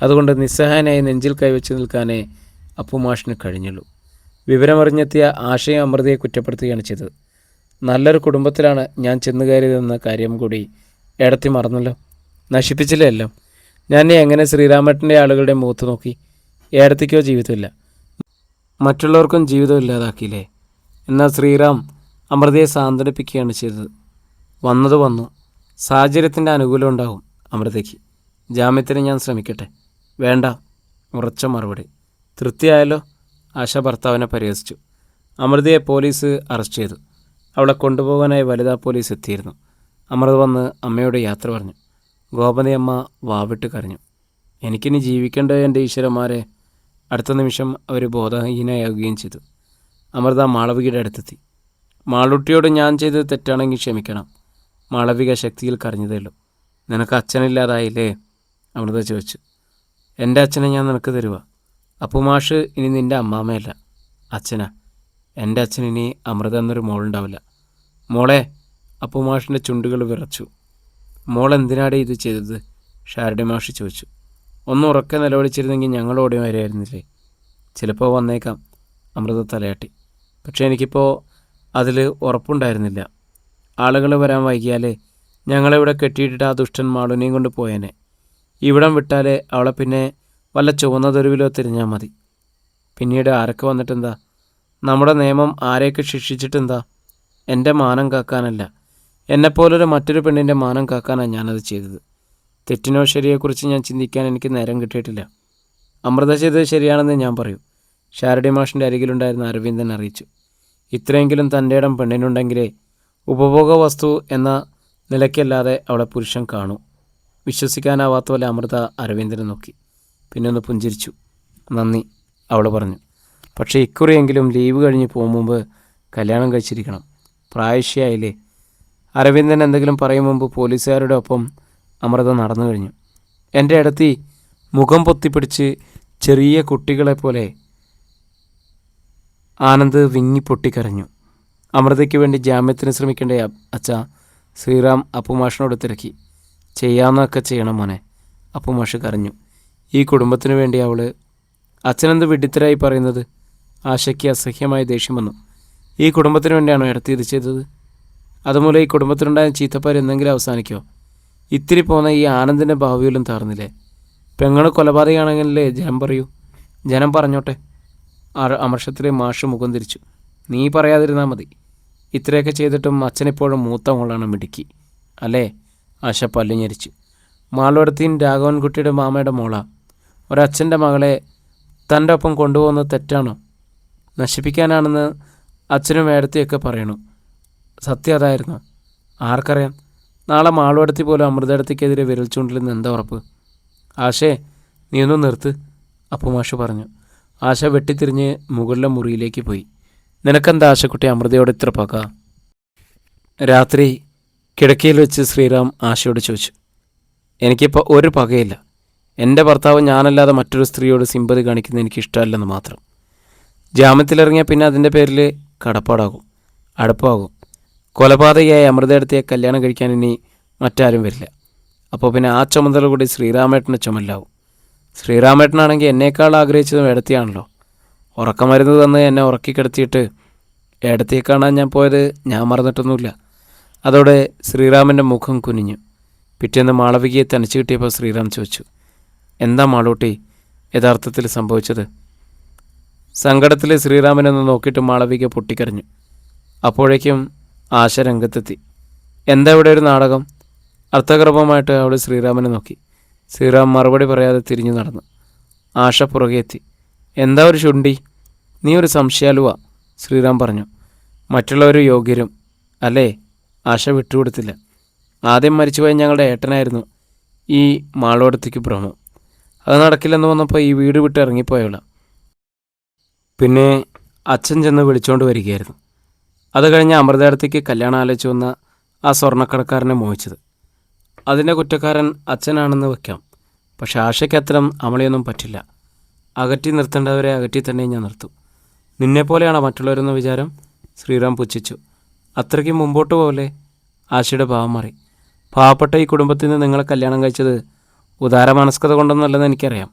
അതുകൊണ്ട് നിസ്സഹായനായി നെഞ്ചിൽ കൈവച്ച് നിൽക്കാനേ അപ്പുമാഷിന് കഴിഞ്ഞുള്ളൂ. വിവരമറിഞ്ഞെത്തിയ ആശയം അമൃതയെ കുറ്റപ്പെടുത്തുകയാണ് ചെയ്തത്. നല്ലൊരു കുടുംബത്തിലാണ് ഞാൻ ചെന്നു കയറിയതെന്ന കാര്യം കൂടി ഏടത്തി മറന്നല്ലോ. നശിപ്പിച്ചില്ലേ എല്ലാം. ഞാൻ എങ്ങനെ ശ്രീരാമേട്ടൻ്റെ ആളുകളുടെ മുഖത്ത് നോക്കി? ഏടത്തിക്കോ ജീവിതമില്ല, മറ്റുള്ളവർക്കും ജീവിതം ഇല്ലാതാക്കിയില്ലേ? എന്നാൽ ശ്രീറാം അമൃതയെ സാന്ത്വനിപ്പിക്കുകയാണ് ചെയ്തത്. വന്നത് വന്നു. സാഹചര്യത്തിൻ്റെ അനുകൂലം ഉണ്ടാവും അമൃതയ്ക്ക്. ജാമ്യത്തിന് ഞാൻ ശ്രമിക്കട്ടെ? വേണ്ട, ഉറച്ച മറുപടി. തൃപ്തിയായല്ലോ? ആശ ഭർത്താവിനെ പരിഹസിച്ചു. അമൃതയെ പോലീസ് അറസ്റ്റ് ചെയ്തു. അവളെ കൊണ്ടുപോകാനായി വനിതാ പോലീസ് എത്തിയിരുന്നു. അമൃത വന്ന് അമ്മയോട് യാത്ര പറഞ്ഞു. ഗോപതിയമ്മ വാവിട്ട് കരഞ്ഞു. എനിക്കിനി ജീവിക്കേണ്ട എൻ്റെ ഈശ്വരന്മാരെ. അടുത്ത നിമിഷം അവർ ബോധഹീനയാകുകയും ചെയ്തു. അമൃത മാളവികയുടെ അടുത്തെത്തി. മാളുട്ടിയോട് ഞാൻ ചെയ്തത് തെറ്റാണെങ്കിൽ ക്ഷമിക്കണം. മാളവിക ശക്തിയിൽ കരഞ്ഞതേയുള്ളൂ. നിനക്ക് അച്ഛനില്ലാതായില്ലേ? അമൃത ചോദിച്ചു. എൻ്റെ അച്ഛനെ ഞാൻ നിനക്ക് തരുക. അപ്പുമാഷ് ഇനി നിൻ്റെ അമ്മാമ്മയല്ല, അച്ഛനാ. എൻ്റെ അച്ഛൻ ഇനി അമൃത എന്നൊരു മോളുണ്ടാവില്ല. മോളെ. അപ്പുമാഷിൻ്റെ ചുണ്ടുകൾ വിറച്ചു. മോൾ എന്തിനാടെ ഇത് ചെയ്തത്? ഷാരടി മാഷ് ചോദിച്ചു. ഒന്ന് ഉറക്കെ നിലവിളിച്ചിരുന്നെങ്കിൽ ഞങ്ങൾ ഓടി വരികയായിരുന്നില്ലേ? ചിലപ്പോൾ വന്നേക്കാം, അമൃത തലയാട്ടി. പക്ഷേ എനിക്കിപ്പോൾ അതിൽ ഉറപ്പുണ്ടായിരുന്നില്ല. ആളുകൾ വരാൻ വൈകിയാലേ ഞങ്ങളിവിടെ കെട്ടിയിട്ടിട്ട് ആ ദുഷ്ടൻ മാളുനെയും കൊണ്ട് പോയേനെ. ഇവിടം വിട്ടാലേ അവളെ പിന്നെ വല്ല ചുവന്ന തെരുവിലോ തിരിഞ്ഞാൽ മതി. പിന്നീട് ആരൊക്കെ വന്നിട്ടെന്താ? നമ്മുടെ നിയമം ആരെയൊക്കെ ശിക്ഷിച്ചിട്ടെന്താ? എൻ്റെ മാനം കാക്കാനല്ല, എന്നെപ്പോലൊരു മറ്റൊരു പെണ്ണിൻ്റെ മാനം കാക്കാനാണ് ഞാനത് ചെയ്തത്. തെറ്റിനോ ശരിയെക്കുറിച്ച് ഞാൻ ചിന്തിക്കാൻ എനിക്ക് നേരം കിട്ടിയിട്ടില്ല. അമൃത ചെയ്തത് ശരിയാണെന്ന് ഞാൻ പറയൂ, ഷാരടി മാഷിൻ്റെ അരികിലുണ്ടായിരുന്ന അരവിന്ദൻ അറിയിച്ചു. ഇത്രയെങ്കിലും തൻ്റെ ഇടം പെണ്ണിനുണ്ടെങ്കിലേ ഉപഭോഗ വസ്തു എന്ന നിലയ്ക്കല്ലാതെ അവളെ പുരുഷൻ കാണൂ. വിശ്വസിക്കാനാവാത്ത പോലെ അമൃത അരവിന്ദനെ നോക്കി. പിന്നെ ഒന്ന് പുഞ്ചിരിച്ചു. നന്ദി, അവൾ പറഞ്ഞു. പക്ഷേ ഇക്കുറിയെങ്കിലും ലീവ് കഴിഞ്ഞ് പോകും മുമ്പ് കല്യാണം കഴിച്ചിരിക്കണം. പ്രായശ്യായില്ലേ? അരവിന്ദൻ എന്തെങ്കിലും പറയും മുമ്പ് പോലീസുകാരുടെ ഒപ്പം അമൃത നടന്നു കഴിഞ്ഞു. എൻ്റെ ഇടത്തി മുഖം പൊത്തിപ്പിടിച്ച് ചെറിയ കുട്ടികളെപ്പോലെ ആനന്ദ് വിങ്ങിപ്പൊട്ടിക്കരഞ്ഞു. അമൃതയ്ക്ക് വേണ്ടി ജാമ്യത്തിന് ശ്രമിക്കേണ്ട അച്ഛാ? ശ്രീറാം അപ്പുമാഷിനോട് തിരക്കി. ചെയ്യാവുന്നതൊക്കെ ചെയ്യണം മോനെ, അപ്പുമാഷ് കരഞ്ഞു. ഈ കുടുംബത്തിന് വേണ്ടി അവൾ. അച്ഛനെന്ത് വിഡിത്തരായി പറയുന്നത്? ആശയ്ക്ക് അസഹ്യമായ ദേഷ്യം വന്നു. ഈ കുടുംബത്തിന് വേണ്ടിയാണോ ഇടത്തി ഇത് ചെയ്തത്? അതുമൂലം ഈ കുടുംബത്തിനുണ്ടായ ചീത്തപ്പാര് എന്തെങ്കിലും അവസാനിക്കോ? ഇത്തിരി പോന്ന ഈ ആനന്ദിൻ്റെ ഭാവിയിലും താർന്നില്ലേ? പെങ്ങൾ കൊലപാതകയാണെങ്കിലല്ലേ ജനം പറയൂ? ജനം പറഞ്ഞോട്ടെ. അമർഷത്തിലെ മാഷ് മുഖം തിരിച്ചു. നീ പറയാതിരുന്നാൽ മതി. ഇത്രയൊക്കെ ചെയ്തിട്ടും അച്ഛനിപ്പോഴും മൂത്ത മോളാണ് മിടുക്കി അല്ലേ? ആശ പല്ലുഞ്ഞരിച്ചു. മാളവടത്തിയും രാഘവൻകുട്ടിയുടെ മാമയുടെ മോളാ. ഒരച്ഛൻ്റെ മകളെ തൻ്റെ ഒപ്പം കൊണ്ടുപോകുന്നത് തെറ്റാണോ? നശിപ്പിക്കാനാണെന്ന് അച്ഛനും ഏടത്തിയൊക്കെ പറയണു. സത്യം അതായിരുന്നു? ആർക്കറിയാം? നാളെ മാളവടത്തി പോലും അമൃതടത്തിക്കെതിരെ വിരൽ ചൂണ്ടിലെന്ന് എന്താ ഉറപ്പ്? ആശേ, നീ ഒന്ന് നിർത്ത്, അപ്പുമാഷ് പറഞ്ഞു. ആശ വെട്ടിത്തിരിഞ്ഞ് മുകളിലെ മുറിയിലേക്ക് പോയി. നിനക്കെന്താ ആശക്കുട്ടി അമൃതയോട് ഇത്ര പക? രാത്രി കിടക്കയിൽ വെച്ച് ശ്രീറാം ആശയോട് ചോദിച്ചു. എനിക്കിപ്പോൾ ഒരു പകയില്ല. എൻ്റെ ഭർത്താവ് ഞാനല്ലാതെ മറ്റൊരു സ്ത്രീയോട് സിമ്പതി കാണിക്കുന്നത് എനിക്കിഷ്ടമല്ലെന്ന് മാത്രം. ജാമ്യത്തിലിറങ്ങിയാൽ പിന്നെ അതിൻ്റെ പേരിൽ കടപ്പാടാകും, അടുപ്പാകും. കൊലപാതകയായി അമൃതയെടുത്തിയെ കല്യാണം കഴിക്കാൻ ഇനി മറ്റാരും വരില്ല. അപ്പോൾ പിന്നെ ആ ചുമതല കൂടി ശ്രീരാമേട്ടൻ്റെ ചുമലാവും. ശ്രീരാമേട്ടനാണെങ്കിൽ എന്നേക്കാൾ ആഗ്രഹിച്ചതും ഏടത്തിയാണല്ലോ. ഉറക്കമരുന്ന് തന്ന് എന്നെ ഉറക്കിക്കിടത്തിയിട്ട് ഏടത്തിയെ കാണാൻ ഞാൻ പോയത് ഞാൻ മറന്നിട്ടൊന്നുമില്ല. അതോടെ ശ്രീറാമിൻ്റെ മുഖം കുനിഞ്ഞു. പിറ്റേന്ന് മാളവികയെ തനിച്ച് കിട്ടിയപ്പോൾ ശ്രീറാം ചോദിച്ചു, എന്താ മാളൂട്ടി യഥാർത്ഥത്തിൽ സംഭവിച്ചത്? സങ്കടത്തിൽ ശ്രീറാമനൊന്ന് നോക്കിയിട്ട് മാളവിക പൊട്ടിക്കരഞ്ഞു. അപ്പോഴേക്കും ആശ രംഗത്തെത്തി. എന്താ ഇവിടെ ഒരു നാടകം? അർത്ഥഗർഭമായിട്ട് അവൾ ശ്രീറാമനെ നോക്കി. ശ്രീറാം മറുപടി പറയാതെ തിരിഞ്ഞു നടന്നു. ആശ പുറകെ എത്തി. എന്താ ഒരു ചുണ്ടി? നീ ഒരു സംശയാലുവാ, ശ്രീറാം പറഞ്ഞു. മറ്റുള്ളവർ യോഗ്യരും അല്ലേ? ആശ വിട്ടുകൊടുത്തില്ല. ആദ്യം മരിച്ചുപോയ ഞങ്ങളുടെ ഏട്ടനായിരുന്നു ഈ മാളോടത്തേക്ക് ഭ്രമം. അത് നടക്കില്ലെന്ന് വന്നപ്പോൾ ഈ വീട് വിട്ട് ഇറങ്ങിപ്പോയവള. പിന്നെ അച്ഛൻ ചെന്ന് വിളിച്ചുകൊണ്ട് വരികയായിരുന്നു. അത് കഴിഞ്ഞ് അമൃതയിടത്തേക്ക് കല്യാണം ആലോചിച്ച് വന്ന ആ സ്വർണ്ണക്കടക്കാരനെ മോഹിച്ചത്. അതിൻ്റെ കുറ്റക്കാരൻ അച്ഛനാണെന്ന് വയ്ക്കാം. പക്ഷെ ആശയ്ക്ക് അത്തരം അമളിയൊന്നും പറ്റില്ല. അകറ്റി നിർത്തേണ്ടവരെ അകറ്റി തന്നെ ഞാൻ നിർത്തും. നിന്നെപ്പോലെയാണോ മറ്റുള്ളവരെന്ന വിചാരം? ശ്രീറാം പുച്ഛിച്ചു. അത്രയ്ക്ക് മുമ്പോട്ട് പോകല്ലേ? ആശയുടെ ഭാവം മാറി. പാവപ്പെട്ട ഈ കുടുംബത്തിൽ നിന്ന് നിങ്ങളെ കല്യാണം കഴിച്ചത് ഉദാരമനസ്കത കൊണ്ടൊന്നുമല്ലെന്ന് എനിക്കറിയാം.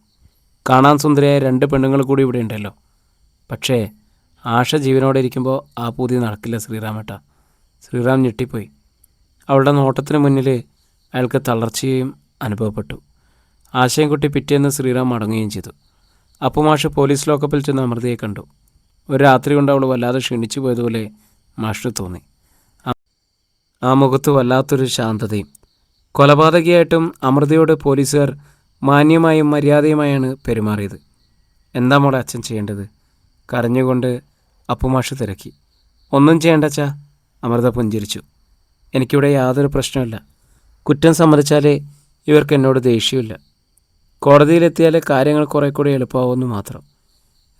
കാണാൻ സുന്ദരിയായ 2 പെണ്ണുങ്ങൾ കൂടി ഇവിടെ ഉണ്ടല്ലോ. പക്ഷേ ആശ ജീവനോടെ ഇരിക്കുമ്പോൾ ആ പൂതി നടക്കില്ല ശ്രീറാമേട്ട. ശ്രീറാം ഞെട്ടിപ്പോയി. അവളുടെ നോട്ടത്തിന് മുന്നിൽ അയാൾക്ക് തളർച്ചയും അനുഭവപ്പെട്ടു. ആശയം കുട്ടി പിറ്റേന്ന് ശ്രീറാം മടങ്ങുകയും ചെയ്തു. അപ്പുമാഷ് പോലീസ് ലോക്കപ്പിൽ ചെന്ന് അമൃതയെ കണ്ടു. ഒരു രാത്രി കൊണ്ട് അവൾ വല്ലാതെ ക്ഷീണിച്ചു പോയതുപോലെ മാഷിന് തോന്നി. ആ മുഖത്ത് വല്ലാത്തൊരു ശാന്തതയും. കൊലപാതകിയായിട്ടും അമൃതയോട് പോലീസുകാർ മാന്യമായും മര്യാദയുമായാണ് പെരുമാറിയത്. എന്താ മോളെ അച്ഛൻ ചെയ്യേണ്ടത്? കരഞ്ഞുകൊണ്ട് അപ്പുമാഷ് തിരക്കി. ഒന്നും ചെയ്യേണ്ടച്ചാ, അമൃത പുഞ്ചിരിച്ചു. എനിക്കിവിടെ യാതൊരു പ്രശ്നമില്ല. കുറ്റം സമ്മതിച്ചാലേ ഇവർക്ക് എന്നോട് ദേഷ്യമില്ല. കോടതിയിലെത്തിയാൽ കാര്യങ്ങൾ കുറേ കൂടി എളുപ്പമാവുമെന്ന് മാത്രം.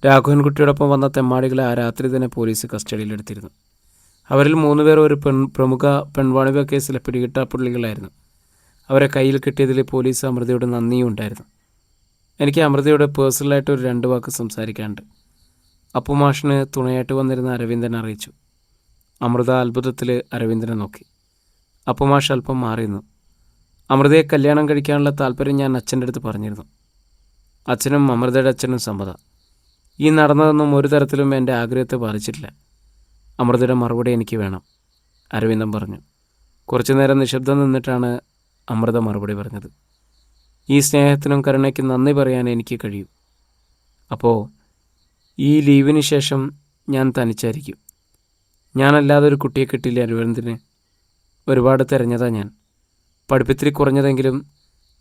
രാഘവൻകുട്ടിയോടൊപ്പം വന്ന തെമ്മാടികളെ ആ രാത്രി തന്നെ പോലീസ് കസ്റ്റഡിയിലെടുത്തിരുന്നു. അവരിൽ 3 പേർ ഒരു പ്രമുഖ പെൺവാണിഭ കേസിലെ പിടികിട്ട പുള്ളികളായിരുന്നു. അവരെ കയ്യിൽ കിട്ടിയതിൽ പോലീസ് അമൃതയോട് നന്ദിയും ഉണ്ടായിരുന്നു. എനിക്ക് അമൃതയോട് പേഴ്സണലായിട്ട് ഒരു 2 വാക്ക് സംസാരിക്കാനുണ്ട്, അപ്പുമാഷിന് തുണയായിട്ട് വന്നിരുന്ന അരവിന്ദൻ അറിയിച്ചു. അമൃത അത്ഭുതത്തിൽ അരവിന്ദനെ നോക്കി. അപ്പുമാഷ് അല്പം മാറിയിരുന്നു. അമൃതയെ കല്യാണം കഴിക്കാനുള്ള താല്പര്യം ഞാൻ അച്ഛൻ്റെ അടുത്ത് പറഞ്ഞിരുന്നു. അച്ഛനും അമൃതയുടെ അച്ഛനും സമ്മതം. ഈ നടന്നതൊന്നും ഒരു തരത്തിലും എൻ്റെ ആഗ്രഹത്തെ ബാധിച്ചിട്ടില്ല. അമൃതയുടെ മറുപടി എനിക്ക് വേണം, അരവിന്ദൻ പറഞ്ഞു. കുറച്ചു നേരം നിശബ്ദം നിന്നിട്ടാണ് അമൃത മറുപടി പറഞ്ഞത്. ഈ സ്നേഹത്തിനും കരുണയ്ക്കും നന്ദി പറയാൻ എനിക്ക് കഴിയും. അപ്പോൾ ഈ ലീവിന് ശേഷം ഞാൻ തനിച്ചായിരിക്കും. ഞാനല്ലാതെ ഒരു കുട്ടിയെ കിട്ടില്ല അരവിന്ദന്. ഒരുപാട് തിരഞ്ഞതാ ഞാൻ. പഠിപ്പിത്തിരി കുറഞ്ഞതെങ്കിലും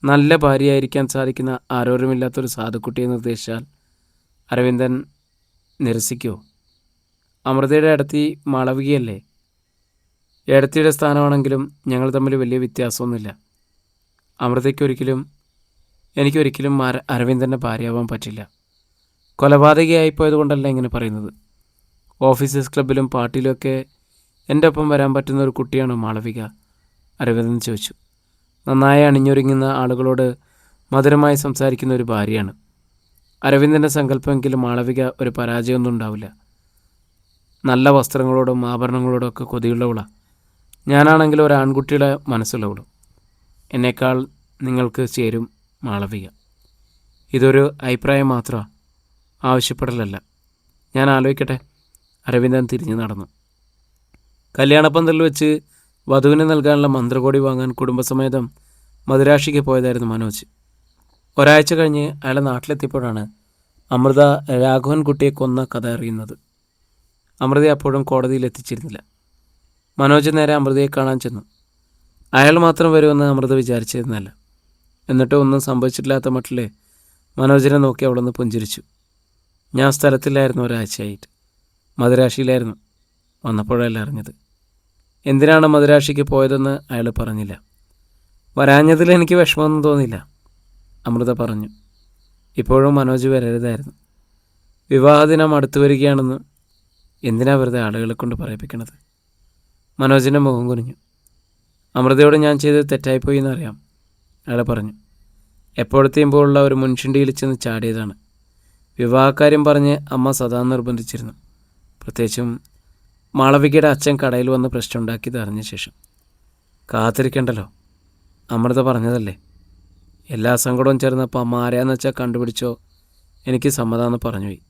നല്ല ഭാര്യയായിരിക്കാൻ സാധിക്കുന്ന ആരോരുമില്ലാത്തൊരു സാധുക്കുട്ടിയെ നിർദ്ദേശിച്ചാൽ അരവിന്ദൻ നിരസിക്കുമോ? അമൃതയുടെ ഏടത്തി മാളവികയല്ലേ? ഏടത്തിയുടെ സ്ഥാനമാണെങ്കിലും ഞങ്ങൾ തമ്മിൽ വലിയ വ്യത്യാസമൊന്നുമില്ല. അമൃതയ്ക്കൊരിക്കലും എനിക്കൊരിക്കലും അരവിന്ദൻ്റെ ഭാര്യയാവാൻ പറ്റില്ല. കൊലപാതകയായിപ്പോയത് കൊണ്ടല്ല ഇങ്ങനെ പറയുന്നത്. ഓഫീസേഴ്സ് ക്ലബിലും പാർട്ടിയിലുമൊക്കെ എൻ്റെ ഒപ്പം വരാൻ പറ്റുന്ന ഒരു കുട്ടിയാണ് മാളവിക, അരവിന്ദൻ ചോദിച്ചു. നന്നായി അണിഞ്ഞൊരുങ്ങുന്ന ആളുകളോട് മധുരമായി സംസാരിക്കുന്ന ഒരു ഭാര്യയാണ്. അരവിന്ദൻ്റെ സങ്കല്പമെങ്കിലും മാളവിക ഒരു പരാജയമൊന്നും ഉണ്ടാവില്ല. നല്ല വസ്ത്രങ്ങളോടും ആഭരണങ്ങളോടും ഒക്കെ കൊതിയുള്ളവളാണ്. ഞാനാണെങ്കിലും ഒരു ആൺകുട്ടിയുടെ മനസ്സുള്ളവളും. എന്നേക്കാൾ നിങ്ങൾക്ക് ചേരും മാളവിക. ഇതൊരു അഭിപ്രായം മാത്രമാണ്, ആവശ്യപ്പെടലല്ല. ഞാൻ ആലോചിക്കട്ടെ. അരവിന്ദൻ തിരിഞ്ഞു നടന്നു. കല്യാണപ്പന്തലിൽ വെച്ച് വധുവിന് നൽകാനുള്ള മന്ത്രകോടി വാങ്ങാൻ കുടുംബസമേതം മദുരാശിക്ക് പോയതായിരുന്നു മനോജ്. ഒരാഴ്ച കഴിഞ്ഞ് അയാളെ നാട്ടിലെത്തിയപ്പോഴാണ് അമൃത രാഘവൻ കുട്ടിയെ കൊന്ന കഥ അറിയുന്നത്. അമൃത അപ്പോഴും കോടതിയിൽ എത്തിച്ചിരുന്നില്ല. മനോജ് നേരെ അമൃതയെ കാണാൻ ചെന്നു. അയാൾ മാത്രം വരുമെന്ന് അമൃത വിചാരിച്ചിരുന്നല്ല. എന്നിട്ട് ഒന്നും സംഭവിച്ചിട്ടില്ലാത്ത മട്ടിൽ മനോജിനെ നോക്കി അവളൊന്ന് പുഞ്ചിരിച്ചു. ഞാൻ സ്ഥലത്തില്ലായിരുന്നു, ഒരാഴ്ചയായിട്ട് മദുരാശിയിലായിരുന്നു. വന്നപ്പോഴല്ല അറിഞ്ഞത്. എന്തിനാണ് മദുരാശിക്ക് പോയതെന്ന് അയാൾ പറഞ്ഞില്ല. വരാഞ്ഞതിൽ എനിക്ക് വിഷമമൊന്നും തോന്നിയില്ല, അമൃത പറഞ്ഞു. ഇപ്പോഴും മനോജ് വരരുതായിരുന്നു. വിവാഹദിനം അടുത്തു വരികയാണെന്ന് എന്തിനാ വെറുതെ ആളുകളെ കൊണ്ട് പറയിപ്പിക്കണത്? മനോജിൻ്റെ മുഖം കുനിഞ്ഞു. അമൃതയോട് ഞാൻ ചെയ്തത് തെറ്റായിപ്പോയി എന്നറിയാം, അയാൾ പറഞ്ഞു. എപ്പോഴത്തെയുമ്പോഴുള്ള ഒരു മുൻഷിണ്ടിയിൽ ചെന്ന് ചാടിയതാണ്. വിവാഹക്കാര്യം പറഞ്ഞ് അമ്മ സദാ നിർബന്ധിച്ചിരുന്നു. പ്രത്യേകിച്ചും മാളവികയുടെ അച്ഛൻ കടയിൽ വന്ന് പ്രശ്നമുണ്ടാക്കിയത് അറിഞ്ഞ ശേഷം. കാത്തിരിക്കണ്ടല്ലോ, അമൃത പറഞ്ഞതല്ലേ. എല്ലാ സങ്കടവും ചേർന്നപ്പോൾ അമ്മ ആരെയാന്ന് വെച്ചാൽ കണ്ടുപിടിച്ചോ, എനിക്ക് സമ്മതമെന്ന് പറഞ്ഞുപോയി.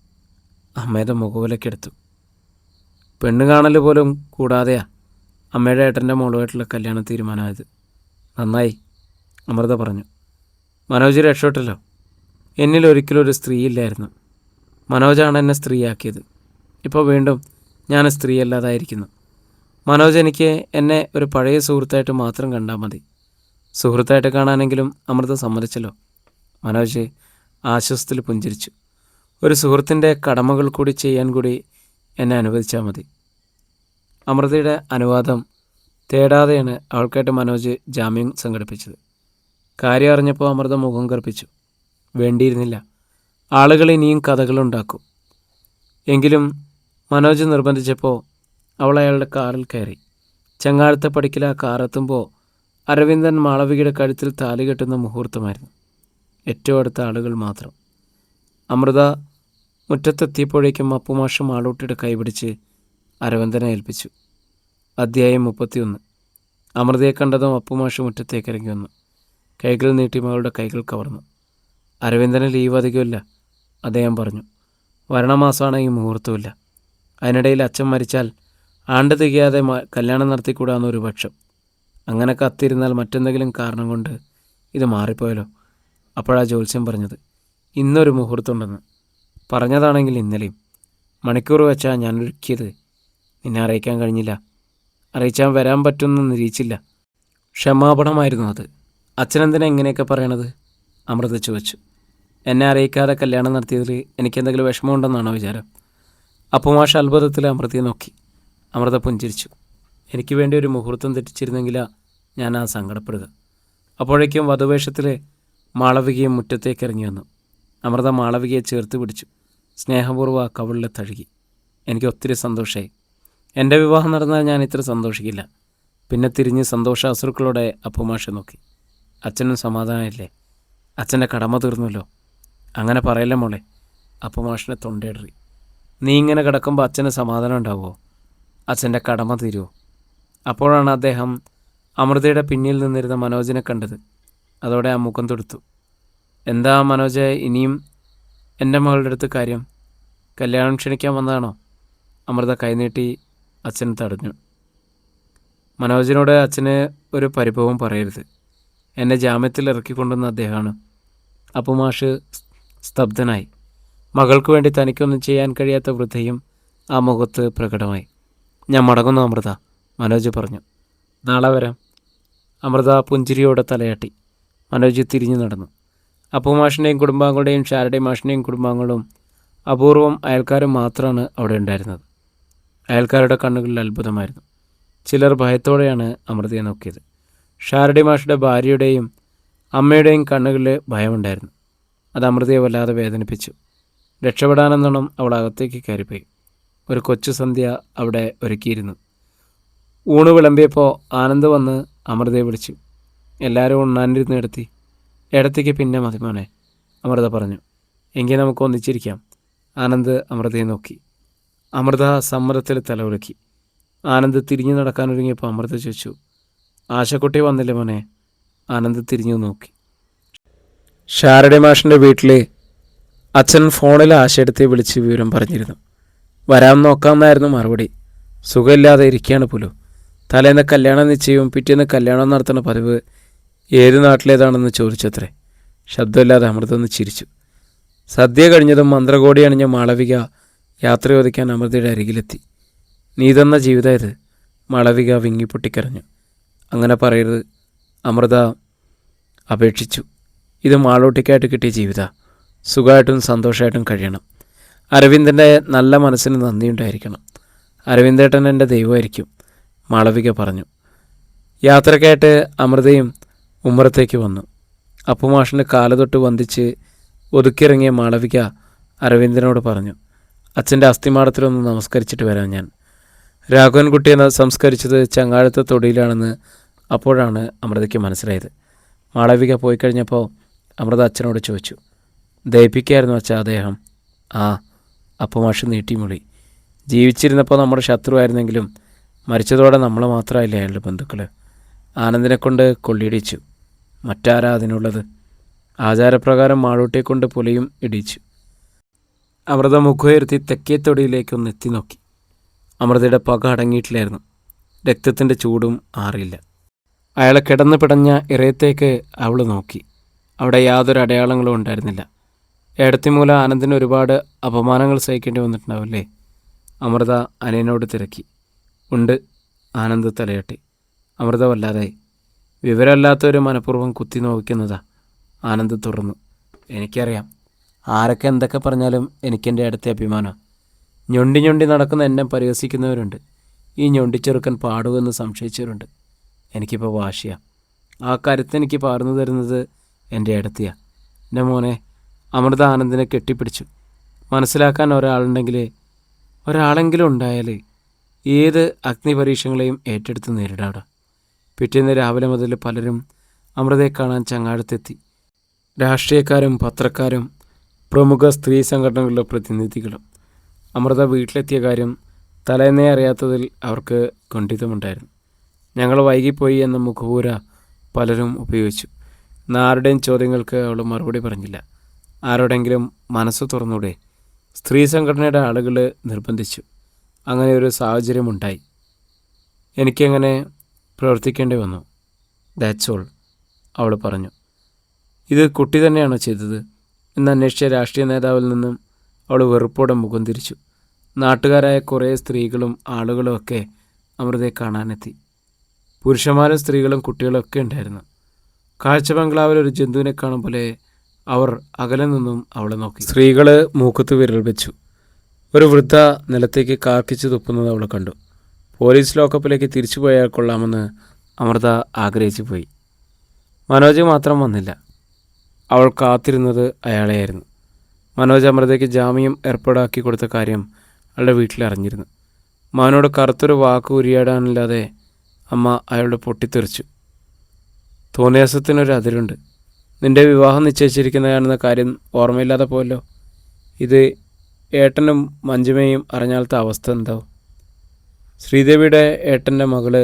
അമ്മയുടെ മുഖവിലക്കെടുത്തു. പെണ്ണ് കാണൽ പോലും കൂടാതെയാ അമ്മയുടെ ഏട്ടൻ്റെ മോളുമായിട്ടുള്ള കല്യാണം തീരുമാനമായത്. നന്നായി, അമൃത പറഞ്ഞു. മനോജ് രക്ഷപ്പെട്ടല്ലോ. എന്നിൽ ഒരിക്കലും ഒരു സ്ത്രീയില്ലായിരുന്നു. മനോജാണ് എന്നെ സ്ത്രീയാക്കിയത്. ഇപ്പോൾ വീണ്ടും ഞാൻ സ്ത്രീയല്ലാതായിരിക്കുന്നു. മനോജ് എനിക്ക് എന്നെ ഒരു പഴയ സുഹൃത്തായിട്ട് മാത്രം കണ്ടാൽ മതി. സുഹൃത്തായിട്ട് കാണാനെങ്കിലും അമൃത സമ്മതിച്ചല്ലോ. മനോജ് ആശ്വാസത്തിൽ പുഞ്ചിരിച്ചു. ഒരു സുഹൃത്തിൻ്റെ കടമകൾ കൂടി ചെയ്യാൻ കൂടി എന്നെ അനുവദിച്ചാൽ മതി. അമൃതയുടെ അനുവാദം തേടാതെയാണ് അവൾക്കായിട്ട് മനോജ് ജാമ്യം സംഘടിപ്പിച്ചത്. കാര്യം അറിഞ്ഞപ്പോൾ അമൃത മുഖം കറുപ്പിച്ചു. വേണ്ടിയിരുന്നില്ല. ആളുകൾ ഇനിയും കഥകളുണ്ടാക്കും. എങ്കിലും മനോജ് നിർബന്ധിച്ചപ്പോൾ അവൾ അയാളുടെ കാറിൽ കയറി. ചങ്ങാഴത്തെ പടിക്കൽ ആ കാറെത്തുമ്പോൾ അരവിന്ദൻ മാളവികയുടെ കഴുത്തിൽ താലി കെട്ടുന്ന മുഹൂർത്തമായിരുന്നു. ഏറ്റവും അടുത്ത ആളുകൾ മാത്രം. അമൃത മുറ്റത്തെത്തിയപ്പോഴേക്കും അപ്പുമാഷ് മാളൂട്ടിയുടെ കൈപിടിച്ച് അരവിന്ദനെ ഏൽപ്പിച്ചു. അധ്യായം 31. അമൃതയെ കണ്ടതും അപ്പുമാഷ് മുറ്റത്തേക്ക് ഇറങ്ങി വന്നു. കൈകൾ നീട്ടി മകളുടെ കൈകൾ കവർന്നു. അരവിന്ദന് ലീവ് അധികമില്ല, അദ്ദേഹം പറഞ്ഞു. വരണമാസമാണ് ഈ മുഹൂർത്തമില്ല. അതിനിടയിൽ അച്ഛൻ മരിച്ചാൽ ആണ്ട് തികയാതെ കല്യാണം നടത്തിക്കൂടാന്നൊരു പക്ഷം. അങ്ങനെ കത്തിരുന്നാൽ മറ്റെന്തെങ്കിലും കാരണം കൊണ്ട് ഇത് മാറിപ്പോയല്ലോ. അപ്പോഴാ ജ്യോത്സ്യം പറഞ്ഞത് ഇന്നൊരു മുഹൂർത്തമുണ്ടെന്ന്. പറഞ്ഞതാണെങ്കിൽ ഇന്നലെയും. മണിക്കൂർ വെച്ചാൽ ഞാൻ ഒരുക്കിയത്. നിന്നെ അറിയിക്കാൻ കഴിഞ്ഞില്ല. അറിയിച്ചാൽ വരാൻ പറ്റുമെന്ന് നിരീക്ഷിച്ചില്ല. ക്ഷമാപണമായിരുന്നു അത്. അച്ഛനെന്തിനാ ഇങ്ങനെയൊക്കെ പറയണത്? അമൃത ചോദിച്ചു. എന്നെ അറിയിക്കാതെ കല്യാണം നടത്തിയതിൽ എനിക്കെന്തെങ്കിലും വിഷമമുണ്ടെന്നാണോ വിചാരം? അപ്പുമാഷ് അത്ഭുതത്തിൽ അമൃതയെ നോക്കി. അമൃത പുഞ്ചിരിച്ചു. എനിക്ക് വേണ്ടി ഒരു മുഹൂർത്തം തെറ്റിച്ചിരുന്നെങ്കിലാ ഞാൻ ആ സങ്കടപ്പെടുക. അപ്പോഴേക്കും വധുവേഷത്തിൽ മാളവികയും മുറ്റത്തേക്ക് ഇറങ്ങി വന്നു. അമൃത മാളവികയെ ചേർത്ത് പിടിച്ചു. സ്നേഹപൂർവ്വം ആ കവിളിൽ തഴുകി. എനിക്ക് ഒത്തിരി സന്തോഷമായി. എൻ്റെ വിവാഹം നടന്നാൽ ഞാൻ ഇത്ര സന്തോഷിക്കില്ല. പിന്നെ തിരിഞ്ഞ് സന്തോഷാശ്രുക്കളോടെ അപ്പുമാഷെ നോക്കി. അച്ഛനും സമാധാനമില്ലേ? അച്ഛൻ്റെ കടമ തീർന്നല്ലോ. അങ്ങനെ പറയല്ലേ മോളെ. അപ്പുമാഷിനെ തൊണ്ടയിടറി. നീ ഇങ്ങനെ കിടക്കുമ്പോൾ അച്ഛന് സമാധാനം ഉണ്ടാവുമോ? അച്ഛൻ്റെ കടമ തീരുമോ? അപ്പോഴാണ് അദ്ദേഹം അമൃതയുടെ പിന്നിൽ നിന്നിരുന്ന മനോജിനെ കണ്ടത്. അതോടെ ആ മുഖം തൊടുത്തു. എന്താ മനോജ്, ഇനിയും എൻ്റെ മകളുടെ അടുത്ത് കാര്യം? കല്യാണം ക്ഷണിക്കാൻ വന്നതാണോ? അമൃത കൈനീട്ടി അച്ഛൻ തടഞ്ഞു. മനോജിനോട് അച്ഛന് ഒരു പരിഭവം പറയരുത്. എന്നെ ജാമ്യത്തിൽ ഇറക്കിക്കൊണ്ടുവന്ന അദ്ദേഹമാണ്. അപ്പുമാഷ് സ്തബ്ധനായി. മകൾക്ക് വേണ്ടി തനിക്കൊന്നും ചെയ്യാൻ കഴിയാത്ത വൃദ്ധയും ആ മുഖത്ത് പ്രകടമായി. ഞാൻ മടങ്ങുന്നു അമൃത, മനോജ് പറഞ്ഞു. നാളെ വരാം. അമൃത പുഞ്ചിരിയോടെ തലയാട്ടി. മനോജ് തിരിഞ്ഞു നടന്നു. അപ്പുമാഷിൻ്റെയും കുടുംബാംഗങ്ങളുടെയും ശാരദ മാഷിൻ്റെയും കുടുംബാംഗങ്ങളും അപൂർവം അയൽക്കാരും മാത്രമാണ് അവിടെ ഉണ്ടായിരുന്നത്. അയൽക്കാരുടെ കണ്ണുകളിൽ അത്ഭുതമായിരുന്നു. ചിലർ ഭയത്തോടെയാണ് അമൃതയെ നോക്കിയത്. ശാരദ മാഷിയുടെ ഭാര്യയുടെയും അമ്മയുടെയും കണ്ണുകളിൽ ഭയമുണ്ടായിരുന്നു. അത് അമൃതയെ വല്ലാതെ വേദനിപ്പിച്ചു. രക്ഷപ്പെടാനെന്നോണം അവൾ അകത്തേക്ക് കയറിപ്പോയി. ഒരു കൊച്ചു സന്ധ്യ അവിടെ ഒരുക്കിയിരുന്നു. ഊണ് വിളമ്പിയപ്പോൾ ആനന്ദ് വന്ന് അമൃതയെ വിളിച്ചു. എല്ലാവരും ഉണ്ണാനിരുന്ന് ഇടത്തേക്ക് പിന്നെ മതി മോനെ, അമൃത പറഞ്ഞു. എങ്കിൽ നമുക്ക് ഒന്നിച്ചിരിക്കാം. ആനന്ദ് അമൃതയെ നോക്കി. അമൃത സമ്മതത്തിൽ തലകുലുക്കി. ആനന്ദ് തിരിഞ്ഞു നടക്കാനൊരുങ്ങിയപ്പോൾ അമൃത ചോദിച്ചു, ആശക്കുട്ടി വന്നില്ലേ മോനെ? ആനന്ദ് തിരിഞ്ഞു നോക്കി. ശാരദ മാഷിൻ്റെ വീട്ടിൽ അച്ഛൻ ഫോണിൽ ആശയെടുത്ത് വിളിച്ച് വിവരം പറഞ്ഞിരുന്നു. വരാൻ നോക്കാമെന്നായിരുന്നു മറുപടി. സുഖമില്ലാതെ ഇരിക്കുകയാണ് പോലും. തലേന്ന് കല്യാണ നിശ്ചയവും പിറ്റേന്ന് കല്യാണം നടത്തുന്ന പതിവ് ഏത് നാട്ടിലേതാണെന്ന് ചോദിച്ചത്രേ. ശബ്ദമില്ലാതെ അമൃത ഒന്ന് ചിരിച്ചു. സദ്യ കഴിഞ്ഞതും മന്ത്രകോടി അണിഞ്ഞ മാളവിക യാത്ര ചോദിക്കാൻ അമൃതയുടെ അരികിലെത്തി. നീ തന്ന ജീവിതം ഇത്, മാളവിക വിങ്ങിപ്പൊട്ടിക്കരഞ്ഞു. അങ്ങനെ പറയരുത്, അമൃത അപേക്ഷിച്ചു. ഇത് മാളൂട്ടിക്കായിട്ട് കിട്ടിയ ജീവിത. സുഖമായിട്ടും സന്തോഷമായിട്ടും കഴിയണം. അരവിന്ദൻ്റെ നല്ല മനസ്സിന് നന്ദിയുണ്ടായിരിക്കണം. അരവിന്ദേട്ടൻ എൻ്റെ ദൈവമായിരിക്കും, മാളവിക പറഞ്ഞു. യാത്രക്കായിട്ട് അമൃതയും ഉമ്മറത്തേക്ക് വന്നു. അപ്പുമാഷിൻ്റെ കാല് തൊട്ട് വന്ദിച്ച് ഒതുക്കിയിറങ്ങിയ മാളവിക അരവിന്ദനോട് പറഞ്ഞു, അച്ഛൻ്റെ അസ്ഥിമാടത്തിലൊന്ന് നമസ്കരിച്ചിട്ട് വരാം ഞാൻ. രാഘവൻകുട്ടിയെ സംസ്കരിച്ചത് ചങ്ങാഴത്തെ തൊടിയിലാണെന്ന് അപ്പോഴാണ് അമൃതയ്ക്ക് മനസ്സിലായത്. മാളവിക പോയി കഴിഞ്ഞപ്പോൾ അമൃത അച്ഛനോട് ചോദിച്ചു, ദയിപ്പിക്കായിരുന്നു അച്ഛാ അദ്ദേഹം? ആ, അപ്പുമാഷ് നീട്ടിമൊഴി. ജീവിച്ചിരുന്നപ്പോൾ നമ്മുടെ ശത്രുവായിരുന്നെങ്കിലും മരിച്ചതോടെ നമ്മൾ മാത്രമല്ല അയാളുടെ ബന്ധുക്കൾ. ആനന്ദിനെ കൊണ്ട് കൊള്ളിയിടിച്ചു. മറ്റാരാ അതിനുള്ളത്? ആചാരപ്രകാരം മാളൂട്ടിയെ കൊണ്ട് പുലയും ഇടിച്ചു. അമൃത മുഖമുയർത്തി തെക്കേത്തൊടിയിലേക്കൊന്ന് എത്തി നോക്കി. അമൃതയുടെ പക അടങ്ങിയിട്ടില്ലായിരുന്നു. രക്തത്തിൻ്റെ ചൂടും ആറിയില്ല. അയാളെ കിടന്ന് പിടഞ്ഞ ഇറയത്തേക്ക് അവൾ നോക്കി. അവിടെ യാതൊരു അടയാളങ്ങളും ഉണ്ടായിരുന്നില്ല. ഏടത്തി മൂലം ആനന്ദിന് ഒരുപാട് അപമാനങ്ങൾ സഹിക്കേണ്ടി വന്നിട്ടുണ്ടാവില്ലേ? അമൃത അനിയനോട് തിരക്കി. ഉണ്ട്. ആനന്ദ് തലയാട്ടി. അമൃത വല്ലാതായി. വിവരമില്ലാത്തവർ മനഃപൂർവ്വം കുത്തി നോവിക്കുന്നതാ. ആനന്ദ് തുറന്നു. എനിക്കറിയാം. ആരൊക്കെ എന്തൊക്കെ പറഞ്ഞാലും എനിക്കെൻ്റെ അടുത്ത അഭിമാനം. ഞൊണ്ടി ഞൊണ്ടി നടക്കുന്ന എന്നെ പരിഹസിക്കുന്നവരുണ്ട്. ഈ ഞൊണ്ടിച്ചെറുക്കൻ പാടുമെന്ന് സംശയിച്ചവരുണ്ട്. എനിക്കിപ്പോൾ വാശിയാണ്. ആ കരുത്ത് എനിക്ക് പകർന്നു തരുന്നത് എൻ്റെ അടുത്തിയാണ്. എൻ്റെ മോനെ. അമൃത ആനന്ദിനെ കെട്ടിപ്പിടിച്ചു. മനസ്സിലാക്കാൻ ഒരാളെങ്കിലും ഉണ്ടായാൽ ഏത് അഗ്നിപരീക്ഷങ്ങളെയും ഏറ്റെടുത്ത് നേരിടാം. പിറ്റേന്ന് രാവിലെ മുതൽ പലരും അമൃതയെ കാണാൻ ചങ്ങാടത്തെത്തി. രാഷ്ട്രീയക്കാരും പത്രക്കാരും പ്രമുഖ സ്ത്രീ സംഘടനകളുടെ പ്രതിനിധികളും. അമൃത വീട്ടിലെത്തിയ കാര്യം തലേന്നേ അറിയാത്തതിൽ അവർക്ക് ഖണ്ഡിതമുണ്ടായിരുന്നു. ഞങ്ങൾ വൈകിപ്പോയി എന്ന മുഖപൂര പലരും ഉപയോഗിച്ചു. ആരുടെയും ചോദ്യങ്ങൾക്ക് അവൾ മറുപടി പറഞ്ഞില്ല. ആരോടെങ്കിലും മനസ്സ് തുറന്നൂടെ? സ്ത്രീ സംഘടനയുടെ ആളുകൾ നിർബന്ധിച്ചു. അങ്ങനെ ഒരു സാഹചര്യമുണ്ടായി. എനിക്കങ്ങനെ പ്രവർത്തിക്കേണ്ടി വന്നു. ദാറ്റ്സ് ഓൾ, അവൾ പറഞ്ഞു. ഇത് കുട്ടി തന്നെയാണോ ചെയ്തത് എന്ന് അന്വേഷിച്ച രാഷ്ട്രീയ നേതാവിൽ നിന്നും അവൾ വെറുപ്പോടെ മുഖം തിരിച്ചു. നാട്ടുകാരായ കുറേ സ്ത്രീകളും ആളുകളും ഒക്കെ അമൃതയെ കാണാനെത്തി. പുരുഷന്മാരും സ്ത്രീകളും കുട്ടികളും ഒക്കെ ഉണ്ടായിരുന്നു. കാഴ്ച ബംഗ്ലാവിൽ ഒരു ജന്തുവിനെ കാണും പോലെ അവർ അകലെ നിന്നും അവളെ നോക്കി. സ്ത്രീകൾ മൂക്കത്ത് വിരൽ വെച്ചു. ഒരു വൃദ്ധ നിലത്തേക്ക് കാർക്കിച്ച് തുപ്പുന്നത് അവൾ കണ്ടു. പോലീസ് ലോക്കപ്പിലേക്ക് തിരിച്ചു പോയാൽ കൊള്ളാമെന്ന് അമൃത ആഗ്രഹിച്ചു പോയി. മനോജ് മാത്രം വന്നില്ല. അവൾ കാത്തിരുന്നത് അയാളെയായിരുന്നു. മനോജ് അമൃതയ്ക്ക് ജാമ്യം ഏർപ്പാടാക്കി കൊടുത്ത കാര്യം അവളുടെ വീട്ടിൽ അറിഞ്ഞിരുന്നു. മകനോട് കറുത്തൊരു വാക്ക് ഉരിയാടാനില്ലാതെ അമ്മ അയാളോട് പൊട്ടിത്തെറിച്ചു. തോന്നിയാസത്തിനൊരു അതിരുണ്ട്. നിന്റെ വിവാഹം നിശ്ചയിച്ചിരിക്കുന്നതാണെന്ന കാര്യം ഓർമ്മയില്ലാതെ പോയല്ലോ. ഇത് ഏട്ടനും മഞ്ജുമയും അറിഞ്ഞാലത്തെ അവസ്ഥ എന്താവും? ശ്രീദേവിയുടെ ഏട്ടൻ്റെ മകള്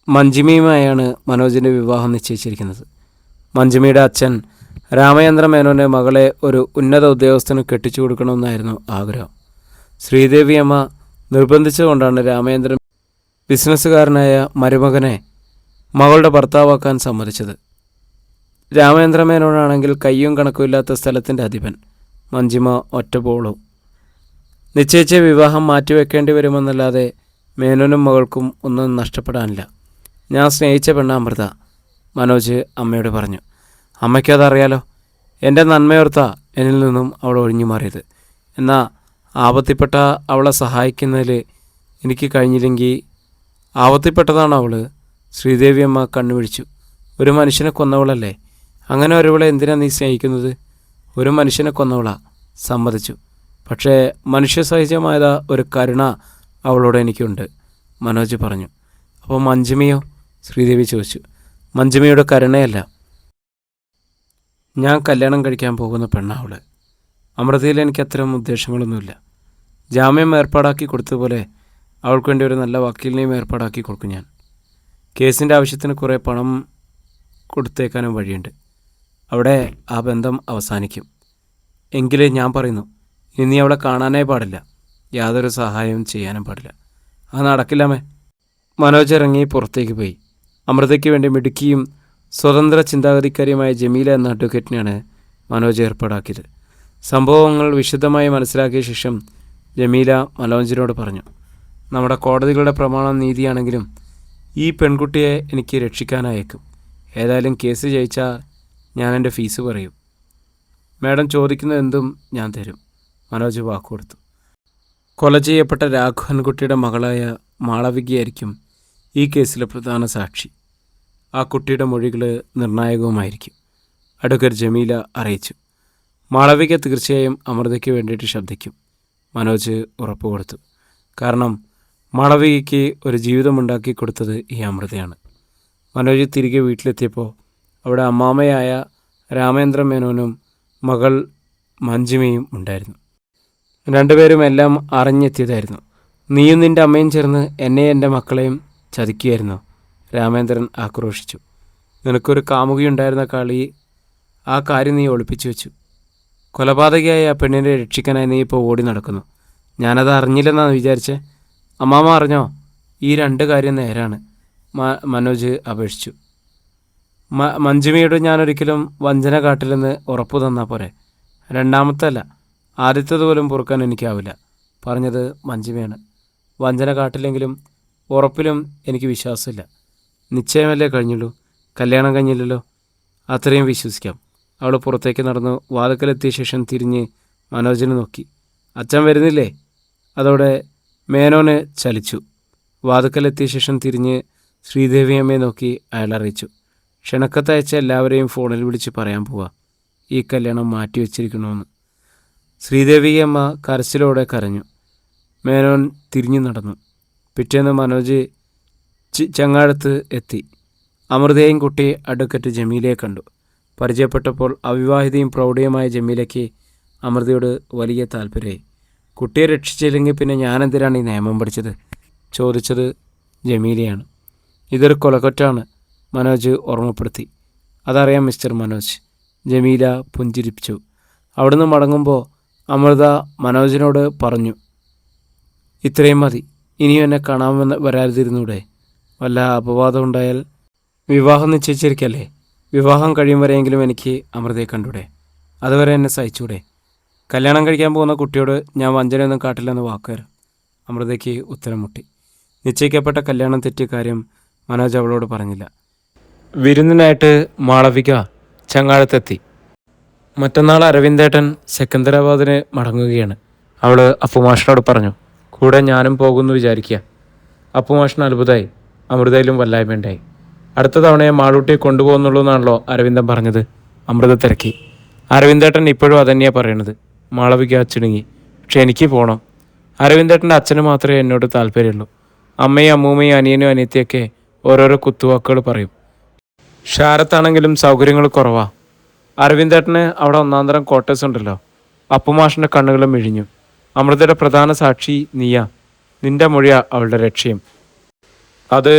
മഞ്ജിമയുമായാണ് മനോജിൻ്റെ വിവാഹം നിശ്ചയിച്ചിരിക്കുന്നത്. മഞ്ജിമയുടെ അച്ഛൻ രാമചന്ദ്ര മേനോൻ്റെ മകളെ ഒരു ഉന്നത ഉദ്യോഗസ്ഥന് കെട്ടിച്ചു കൊടുക്കണമെന്നായിരുന്നു ആഗ്രഹം. ശ്രീദേവി അമ്മ നിർബന്ധിച്ചുകൊണ്ടാണ് രാമചന്ദ്രൻ ബിസിനസ്സുകാരനായ മരുമകനെ മകളുടെ ഭർത്താവാക്കാൻ സമ്മതിച്ചത്. രാമചന്ദ്ര മേനോനാണെങ്കിൽ കയ്യും കണക്കുമില്ലാത്ത സ്ഥലത്തിൻ്റെ അധിപൻ. മഞ്ജിമ ഒറ്റപ്പോളൂ. നിശ്ചയിച്ച വിവാഹം മാറ്റിവെക്കേണ്ടി വരുമെന്നല്ലാതെ മേനോനും മകൾക്കും ഒന്നും നഷ്ടപ്പെടാനില്ല. ഞാൻ സ്നേഹിച്ച പെണ്ണ അമൃത, മനോജ് അമ്മയോട് പറഞ്ഞു. അമ്മയ്ക്കതറിയാലോ. എൻ്റെ നന്മയോർത്താ എന്നിൽ നിന്നും അവൾ ഒഴിഞ്ഞു മാറിയത്. എന്നാൽ ആപത്തിൽപ്പെട്ട അവളെ സഹായിക്കുന്നതിൽ എനിക്ക് കഴിഞ്ഞില്ലെങ്കിൽ ആപത്തിൽപ്പെട്ടതാണ് അവൾ. ശ്രീദേവി അമ്മ കണ്ണുപിടിച്ചു. ഒരു മനുഷ്യനെ കൊന്നവളല്ലേ? അങ്ങനെ ഒരുവളെ എന്തിനാണ് നീ സ്നേഹിക്കുന്നത്? ഒരു മനുഷ്യനെ കൊന്നവളാ, സമ്മതിച്ചു. പക്ഷേ മനുഷ്യസഹജമായത ഒരു കരുണ അവളോട് എനിക്കുണ്ട്, മനോജ് പറഞ്ഞു. അപ്പോൾ മഞ്ജുമയോ? ശ്രീദേവി ചോദിച്ചു. മഞ്ജുമയുടെ കരുണയല്ല, ഞാൻ കല്യാണം കഴിക്കാൻ പോകുന്ന പെണ്ണാവള്. അമൃതയിൽ എനിക്ക് അത്തരം ഉദ്ദേശങ്ങളൊന്നുമില്ല. ജാമ്യം ഏർപ്പാടാക്കി കൊടുത്തതുപോലെ അവൾക്ക് വേണ്ടി ഒരു നല്ല വക്കീലിനെയും ഏർപ്പാടാക്കി കൊടുക്കും ഞാൻ. കേസിൻ്റെ ആവശ്യത്തിന് കുറേ പണം കൊടുത്തേക്കാനും വഴിയുണ്ട്. അവിടെ ആ ബന്ധം അവസാനിക്കും. എങ്കിലേ ഞാൻ പറയുന്നു, ഇനി നീ അവളെ കാണാനേ പാടില്ല, യാതൊരു സഹായവും ചെയ്യാനും പാടില്ല. അത് നടക്കില്ലാമേ. മനോജ് ഇറങ്ങി പുറത്തേക്ക് പോയി. അമൃതയ്ക്ക് വേണ്ടി മിടുക്കിയും സ്വതന്ത്ര ചിന്താഗതിക്കാരിയുമായ ജമീല എന്ന അഡ്വക്കേറ്റിനെയാണ് മനോജ് ഏർപ്പാടാക്കിയത്. സംഭവങ്ങൾ വിശദമായി മനസ്സിലാക്കിയ ശേഷം ജമീല മനോജിനോട് പറഞ്ഞു. നമ്മുടെ കോടതികളുടെ പ്രമാണം നീതിയാണെങ്കിലും ഈ പെൺകുട്ടിയെ എനിക്ക് രക്ഷിക്കാനായേക്കും. ഏതായാലും കേസ് ജയിച്ചാൽ ഞാൻ എൻ്റെ ഫീസ് പറയും. മാഡം ചോദിക്കുന്നത് എന്തും ഞാൻ തരും. മനോജ് വാക്കുകൊടുത്തു. കൊല ചെയ്യപ്പെട്ട രാഘവൻകുട്ടിയുടെ മകളായ മാളവികയായിരിക്കും ഈ കേസിലെ പ്രധാന സാക്ഷി. ആ കുട്ടിയുടെ മൊഴികൾ നിർണായകവുമായിരിക്കും, അഡ്വക്കേറ്റ് ജമീല അറിയിച്ചു. മാളവിക തീർച്ചയായും അമൃതയ്ക്ക് വേണ്ടിയിട്ട് ശബ്ദിക്കും, മനോജ് ഉറപ്പ് കൊടുത്തു. കാരണം മാളവികയ്ക്ക് ഒരു ജീവിതമുണ്ടാക്കി കൊടുത്തത് ഈ അമൃതയാണ്. മനോജ് തിരികെ വീട്ടിലെത്തിയപ്പോൾ അവിടെ അമ്മാമയായ രാമേന്ദ്ര മേനോനും മകൾ മഞ്ജിമയും ഉണ്ടായിരുന്നു. രണ്ടുപേരും എല്ലാം അറിഞ്ഞെത്തിയതായിരുന്നു. നീയും നിൻ്റെ അമ്മയും ചേർന്ന് എന്നെ എൻ്റെ മക്കളെയും ചതിക്കുകയായിരുന്നു, രാമേന്ദ്രൻ ആക്രോശിച്ചു. നിനക്കൊരു കാമുകിയുണ്ടായിരുന്ന ആ കാര്യം നീ ഒളിപ്പിച്ചു വെച്ചു. കൊലപാതകയായ ആ പെണ്ണിനെ രക്ഷിക്കാനായി നീ ഇപ്പോൾ ഓടി നടക്കുന്നു. ഞാനത് അറിഞ്ഞില്ലെന്നാണ് വിചാരിച്ചേ? അമ്മാമ അറിഞ്ഞോ? ഈ രണ്ട് കാര്യം നേരാണ്, മനോജ് അപേക്ഷിച്ചു. മഞ്ജുമിയോട് ഞാനൊരിക്കലും വഞ്ചന കാട്ടില്ലെന്ന് ഉറപ്പു തന്നാൽ പോരെ? രണ്ടാമത്തെ അല്ല, ആദ്യത്തേത് പോലും പൊറുക്കാൻ എനിക്കാവില്ല. പറഞ്ഞത് മഞ്ജിമയാണ്. വഞ്ചന കാട്ടില്ലെങ്കിലും ഉറപ്പിലും എനിക്ക് വിശ്വാസമില്ല. നിശ്ചയമല്ലേ കഴിഞ്ഞുള്ളൂ, കല്യാണം കഴിഞ്ഞില്ലല്ലോ. അത്രയും വിശ്വസിക്കാം. അവൾ പുറത്തേക്ക് നടന്നു വാതിക്കലെത്തിയ ശേഷം തിരിഞ്ഞ് മനോജിനെ നോക്കി. അച്ഛൻ വരുന്നില്ലേ? അതോടെ മേനോന് ചലിച്ചു. വാതിക്കലെത്തിയ ശേഷം തിരിഞ്ഞ് ശ്രീദേവിയമ്മയെ നോക്കി അയാൾ അറിയിച്ചു. ക്ഷണക്കത്തയച്ച എല്ലാവരെയും ഫോണിൽ വിളിച്ച് പറയാൻ പോവാ, ഈ കല്യാണം മാറ്റിവെച്ചിരിക്കണമെന്ന്. ശ്രീദേവിയമ്മ കരച്ചിലോടെ കരഞ്ഞു. മേനോൻ തിരിഞ്ഞു നടന്നു. പിറ്റേന്ന് മനോജ് ചങ്ങാടത്ത് എത്തി. അമൃതയെയും കുട്ടി അഡ്വക്കറ്റ് ജമീലയെ കണ്ടു. പരിചയപ്പെട്ടപ്പോൾ അവിവാഹിതയും പ്രൗഢിയുമായ ജമീലയ്ക്ക് അമൃതയോട് വലിയ താല്പര്യമായി. കുട്ടിയെ രക്ഷിച്ചില്ലെങ്കിൽ പിന്നെ ഞാനെന്തിനാണ് ഈ നിയമം പഠിച്ചത്? ചോദിച്ചത് ജമീലയാണ്. ഇതൊരു കൊലക്കൊറ്റാണ്, മനോജ് ഓർമ്മപ്പെടുത്തി. അതറിയാം മിസ്റ്റർ മനോജ്, ജമീല പുഞ്ചിരിപ്പിച്ചു. അവിടുന്ന് മടങ്ങുമ്പോൾ അമൃത മനോജിനോട് പറഞ്ഞു, ഇത്രയും മതി, ഇനിയും എന്നെ കാണാമെന്ന് വരാതിരുന്നൂടെ? വല്ല അപവാദം ഉണ്ടായാൽ? വിവാഹം നിശ്ചയിച്ചിരിക്കല്ലേ, വിവാഹം കഴിയും വരെയെങ്കിലും എനിക്ക് അമൃതയെ കണ്ടൂടെ? അതുവരെ എന്നെ സഹിച്ചൂടെ? കല്യാണം കഴിക്കാൻ പോകുന്ന കുട്ടിയോട് ഞാൻ വഞ്ചനയൊന്നും കാട്ടില്ലെന്ന് വാക്കുതരാം. അമൃതയ്ക്ക് ഉത്തരം മുട്ടി. നിശ്ചയിക്കപ്പെട്ട കല്യാണം തെറ്റിയ കാര്യം മനോജ് അവളോട് പറഞ്ഞില്ല. വിരുന്നിനായിട്ട് മാളവിക ചങ്ങാടത്തെത്തി. മറ്റന്നാൾ അരവിന്ദേട്ടൻ സെക്കന്ദരാബാദിന് മടങ്ങുകയാണ്. അവൾ അപ്പുമാഷിനോട് പറഞ്ഞു, കൂടെ ഞാനും പോകുമെന്ന് വിചാരിക്കുക. അപ്പുമാഷിന് അത്ഭുതമായി. അമൃതയിലും വല്ലായ്മയുണ്ടായി. അടുത്ത തവണയെ മാളൂട്ടിയെ കൊണ്ടുപോകുന്നുള്ളൂ എന്നാണല്ലോ അരവിന്ദൻ പറഞ്ഞത്? അമൃത തിരക്കി. അരവിന്ദേട്ടൻ ഇപ്പോഴും അതന്നെയാണ് പറയണത്. മാളവിക ചിണുങ്ങി. പക്ഷെ എനിക്ക് പോകണം. അരവിന്ദേട്ടൻ്റെ അച്ഛന് മാത്രമേ എന്നോട് താല്പര്യമുള്ളൂ. അമ്മയും അമ്മൂമ്മയും അനിയനും അനിയത്തിയൊക്കെ ഓരോരോ കുത്തുവാക്കുകൾ പറയും. ഷാരത്താണെങ്കിലും സൗകര്യങ്ങൾ കുറവാ. അരവിന്ദേട്ടന് അവിടെ ഒന്നാന്തരം ക്വാർട്ടേഴ്സ് ഉണ്ടല്ലോ. അപ്പുമാഷിൻ്റെ കണ്ണുകളും മിഴിഞ്ഞു. അമൃതയുടെ പ്രധാന സാക്ഷി നീയാ. നിന്റെ മൊഴിയാ അവളുടെ ലക്ഷ്യം. അത്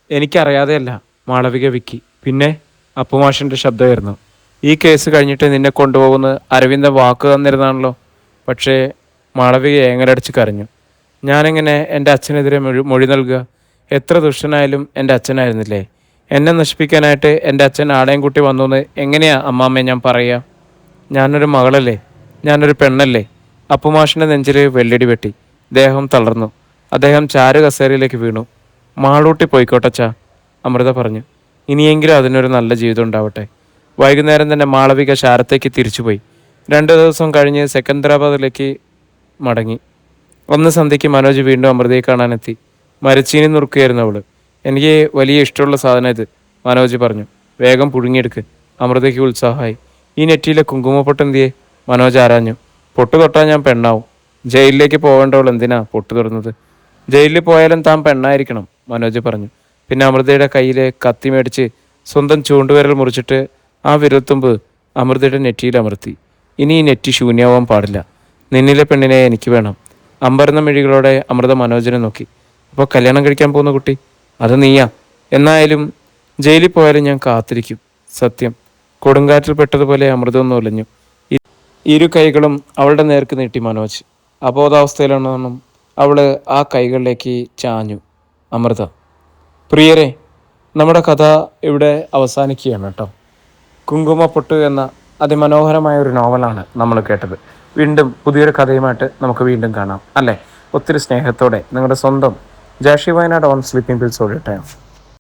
എനിക്കറിയാതെയല്ല, മാളവിക വിക്കി. പിന്നെ? അപ്പുമാഷിൻ്റെ ശബ്ദമായിരുന്നു. ഈ കേസ് കഴിഞ്ഞിട്ട് നിന്നെ കൊണ്ടുപോകുന്ന അരവിന്ദൻ വാക്ക് തന്നിരുന്നാണല്ലോ. പക്ഷേ മാളവിക ഏങ്ങലടിച്ച് കരഞ്ഞു. ഞാനെങ്ങനെ എൻ്റെ അച്ഛനെതിരെ മൊഴി നൽകുക? എത്ര ദുഷ്ടനായാലും എൻ്റെ അച്ഛനായിരുന്നില്ലേ? എന്നെ നശിപ്പിക്കാനായിട്ട് എൻ്റെ അച്ഛൻ ആടേം കുട്ടി വന്നു എന്ന് എങ്ങനെയാ അമ്മാമ്മേ ഞാൻ പറയുക? ഞാനൊരു മകളല്ലേ, ഞാനൊരു പെണ്ണല്ലേ? അപ്പുമാഷിൻ്റെ നെഞ്ചിൽ വെള്ളടി വെട്ടി. ദേഹം തളർന്നു. അദ്ദേഹം ചാരു കസേരയിലേക്ക് വീണു. മാളൂട്ടി പോയിക്കോട്ടച്ചാ, അമൃത പറഞ്ഞു. ഇനിയെങ്കിലും അതിനൊരു നല്ല ജീവിതം ഉണ്ടാവട്ടെ. വൈകുന്നേരം തന്നെ മാളവിക ശാരത്തേക്ക് തിരിച്ചുപോയി. 2 ദിവസം കഴിഞ്ഞ് സെക്കന്ദരാബാദിലേക്ക് മടങ്ങി. ഒന്ന് സന്ധ്യയ്ക്ക് മനോജ് വീണ്ടും അമൃതയെ കാണാനെത്തി. മരച്ചീനി നുറുക്കുകയായിരുന്നു അവൾ. എനിക്ക് വലിയ ഇഷ്ടമുള്ള സാധനം ഇത്, മനോജ് പറഞ്ഞു. വേഗം പുഴുങ്ങിയെടുക്ക്. അമൃതയ്ക്ക് ഉത്സാഹമായി. ഈ നെറ്റിയിലെ കുങ്കുമപ്പൊട്ടെന്തിയെ? മനോജ് ആരാഞ്ഞു. പൊട്ടു തൊട്ടാൽ ഞാൻ പെണ്ണാവും. ജയിലിലേക്ക് പോകേണ്ടവൾ എന്തിനാ പൊട്ടു തൊടുന്നത്? ജയിലിൽ പോയാലും താൻ പെണ്ണായിരിക്കണം, മനോജ് പറഞ്ഞു. പിന്നെ അമൃതയുടെ കയ്യിലെ കത്തി മേടിച്ച് സ്വന്തം ചൂണ്ടുവിരൽ മുറിച്ചിട്ട് ആ വിരൽത്തുമ്പ് അമൃതയുടെ നെറ്റിയിൽ അമർത്തി. ഇനി ഈ നെറ്റി ശൂന്യമാവാൻ പാടില്ല. നിന്നിലെ പെണ്ണിനെ എനിക്ക് വേണം. അമ്പരന്ന മിഴികളോടെ അമൃത മനോജിനെ നോക്കി. അപ്പോൾ കല്യാണം കഴിക്കാൻ പോകുന്ന കുട്ടി അത് നീയാ? എന്നായാലും ജയിലിൽ പോയാലും ഞാൻ കാത്തിരിക്കും. സത്യം. കൊടുങ്കാറ്റിൽ പെട്ടതുപോലെ അമൃത ഒന്ന് ഒലഞ്ഞു. ഇരു കൈകളും അവളുടെ നേർക്ക് നീട്ടി മനോജ്. അബോധാവസ്ഥയിലാണെന്നും അവൾ ആ കൈകളിലേക്ക് ചാഞ്ഞു. അമൃത. പ്രിയരെ, നമ്മുടെ കഥ ഇവിടെ അവസാനിക്കുകയാണ് കേട്ടോ. കുങ്കുമപ്പൊട്ട് എന്ന അതിമനോഹരമായ ഒരു നോവലാണ് നമ്മൾ കേട്ടത്. വീണ്ടും പുതിയൊരു കഥയുമായിട്ട് നമുക്ക് വീണ്ടും കാണാം, അല്ലേ? ഒത്തിരി സ്നേഹത്തോടെ നിങ്ങളുടെ സ്വന്തം ജാഷി വയനാട് ഓൺ സ്ലീപ്പിംഗ് പിൽസ് ഓടിട്ടയം.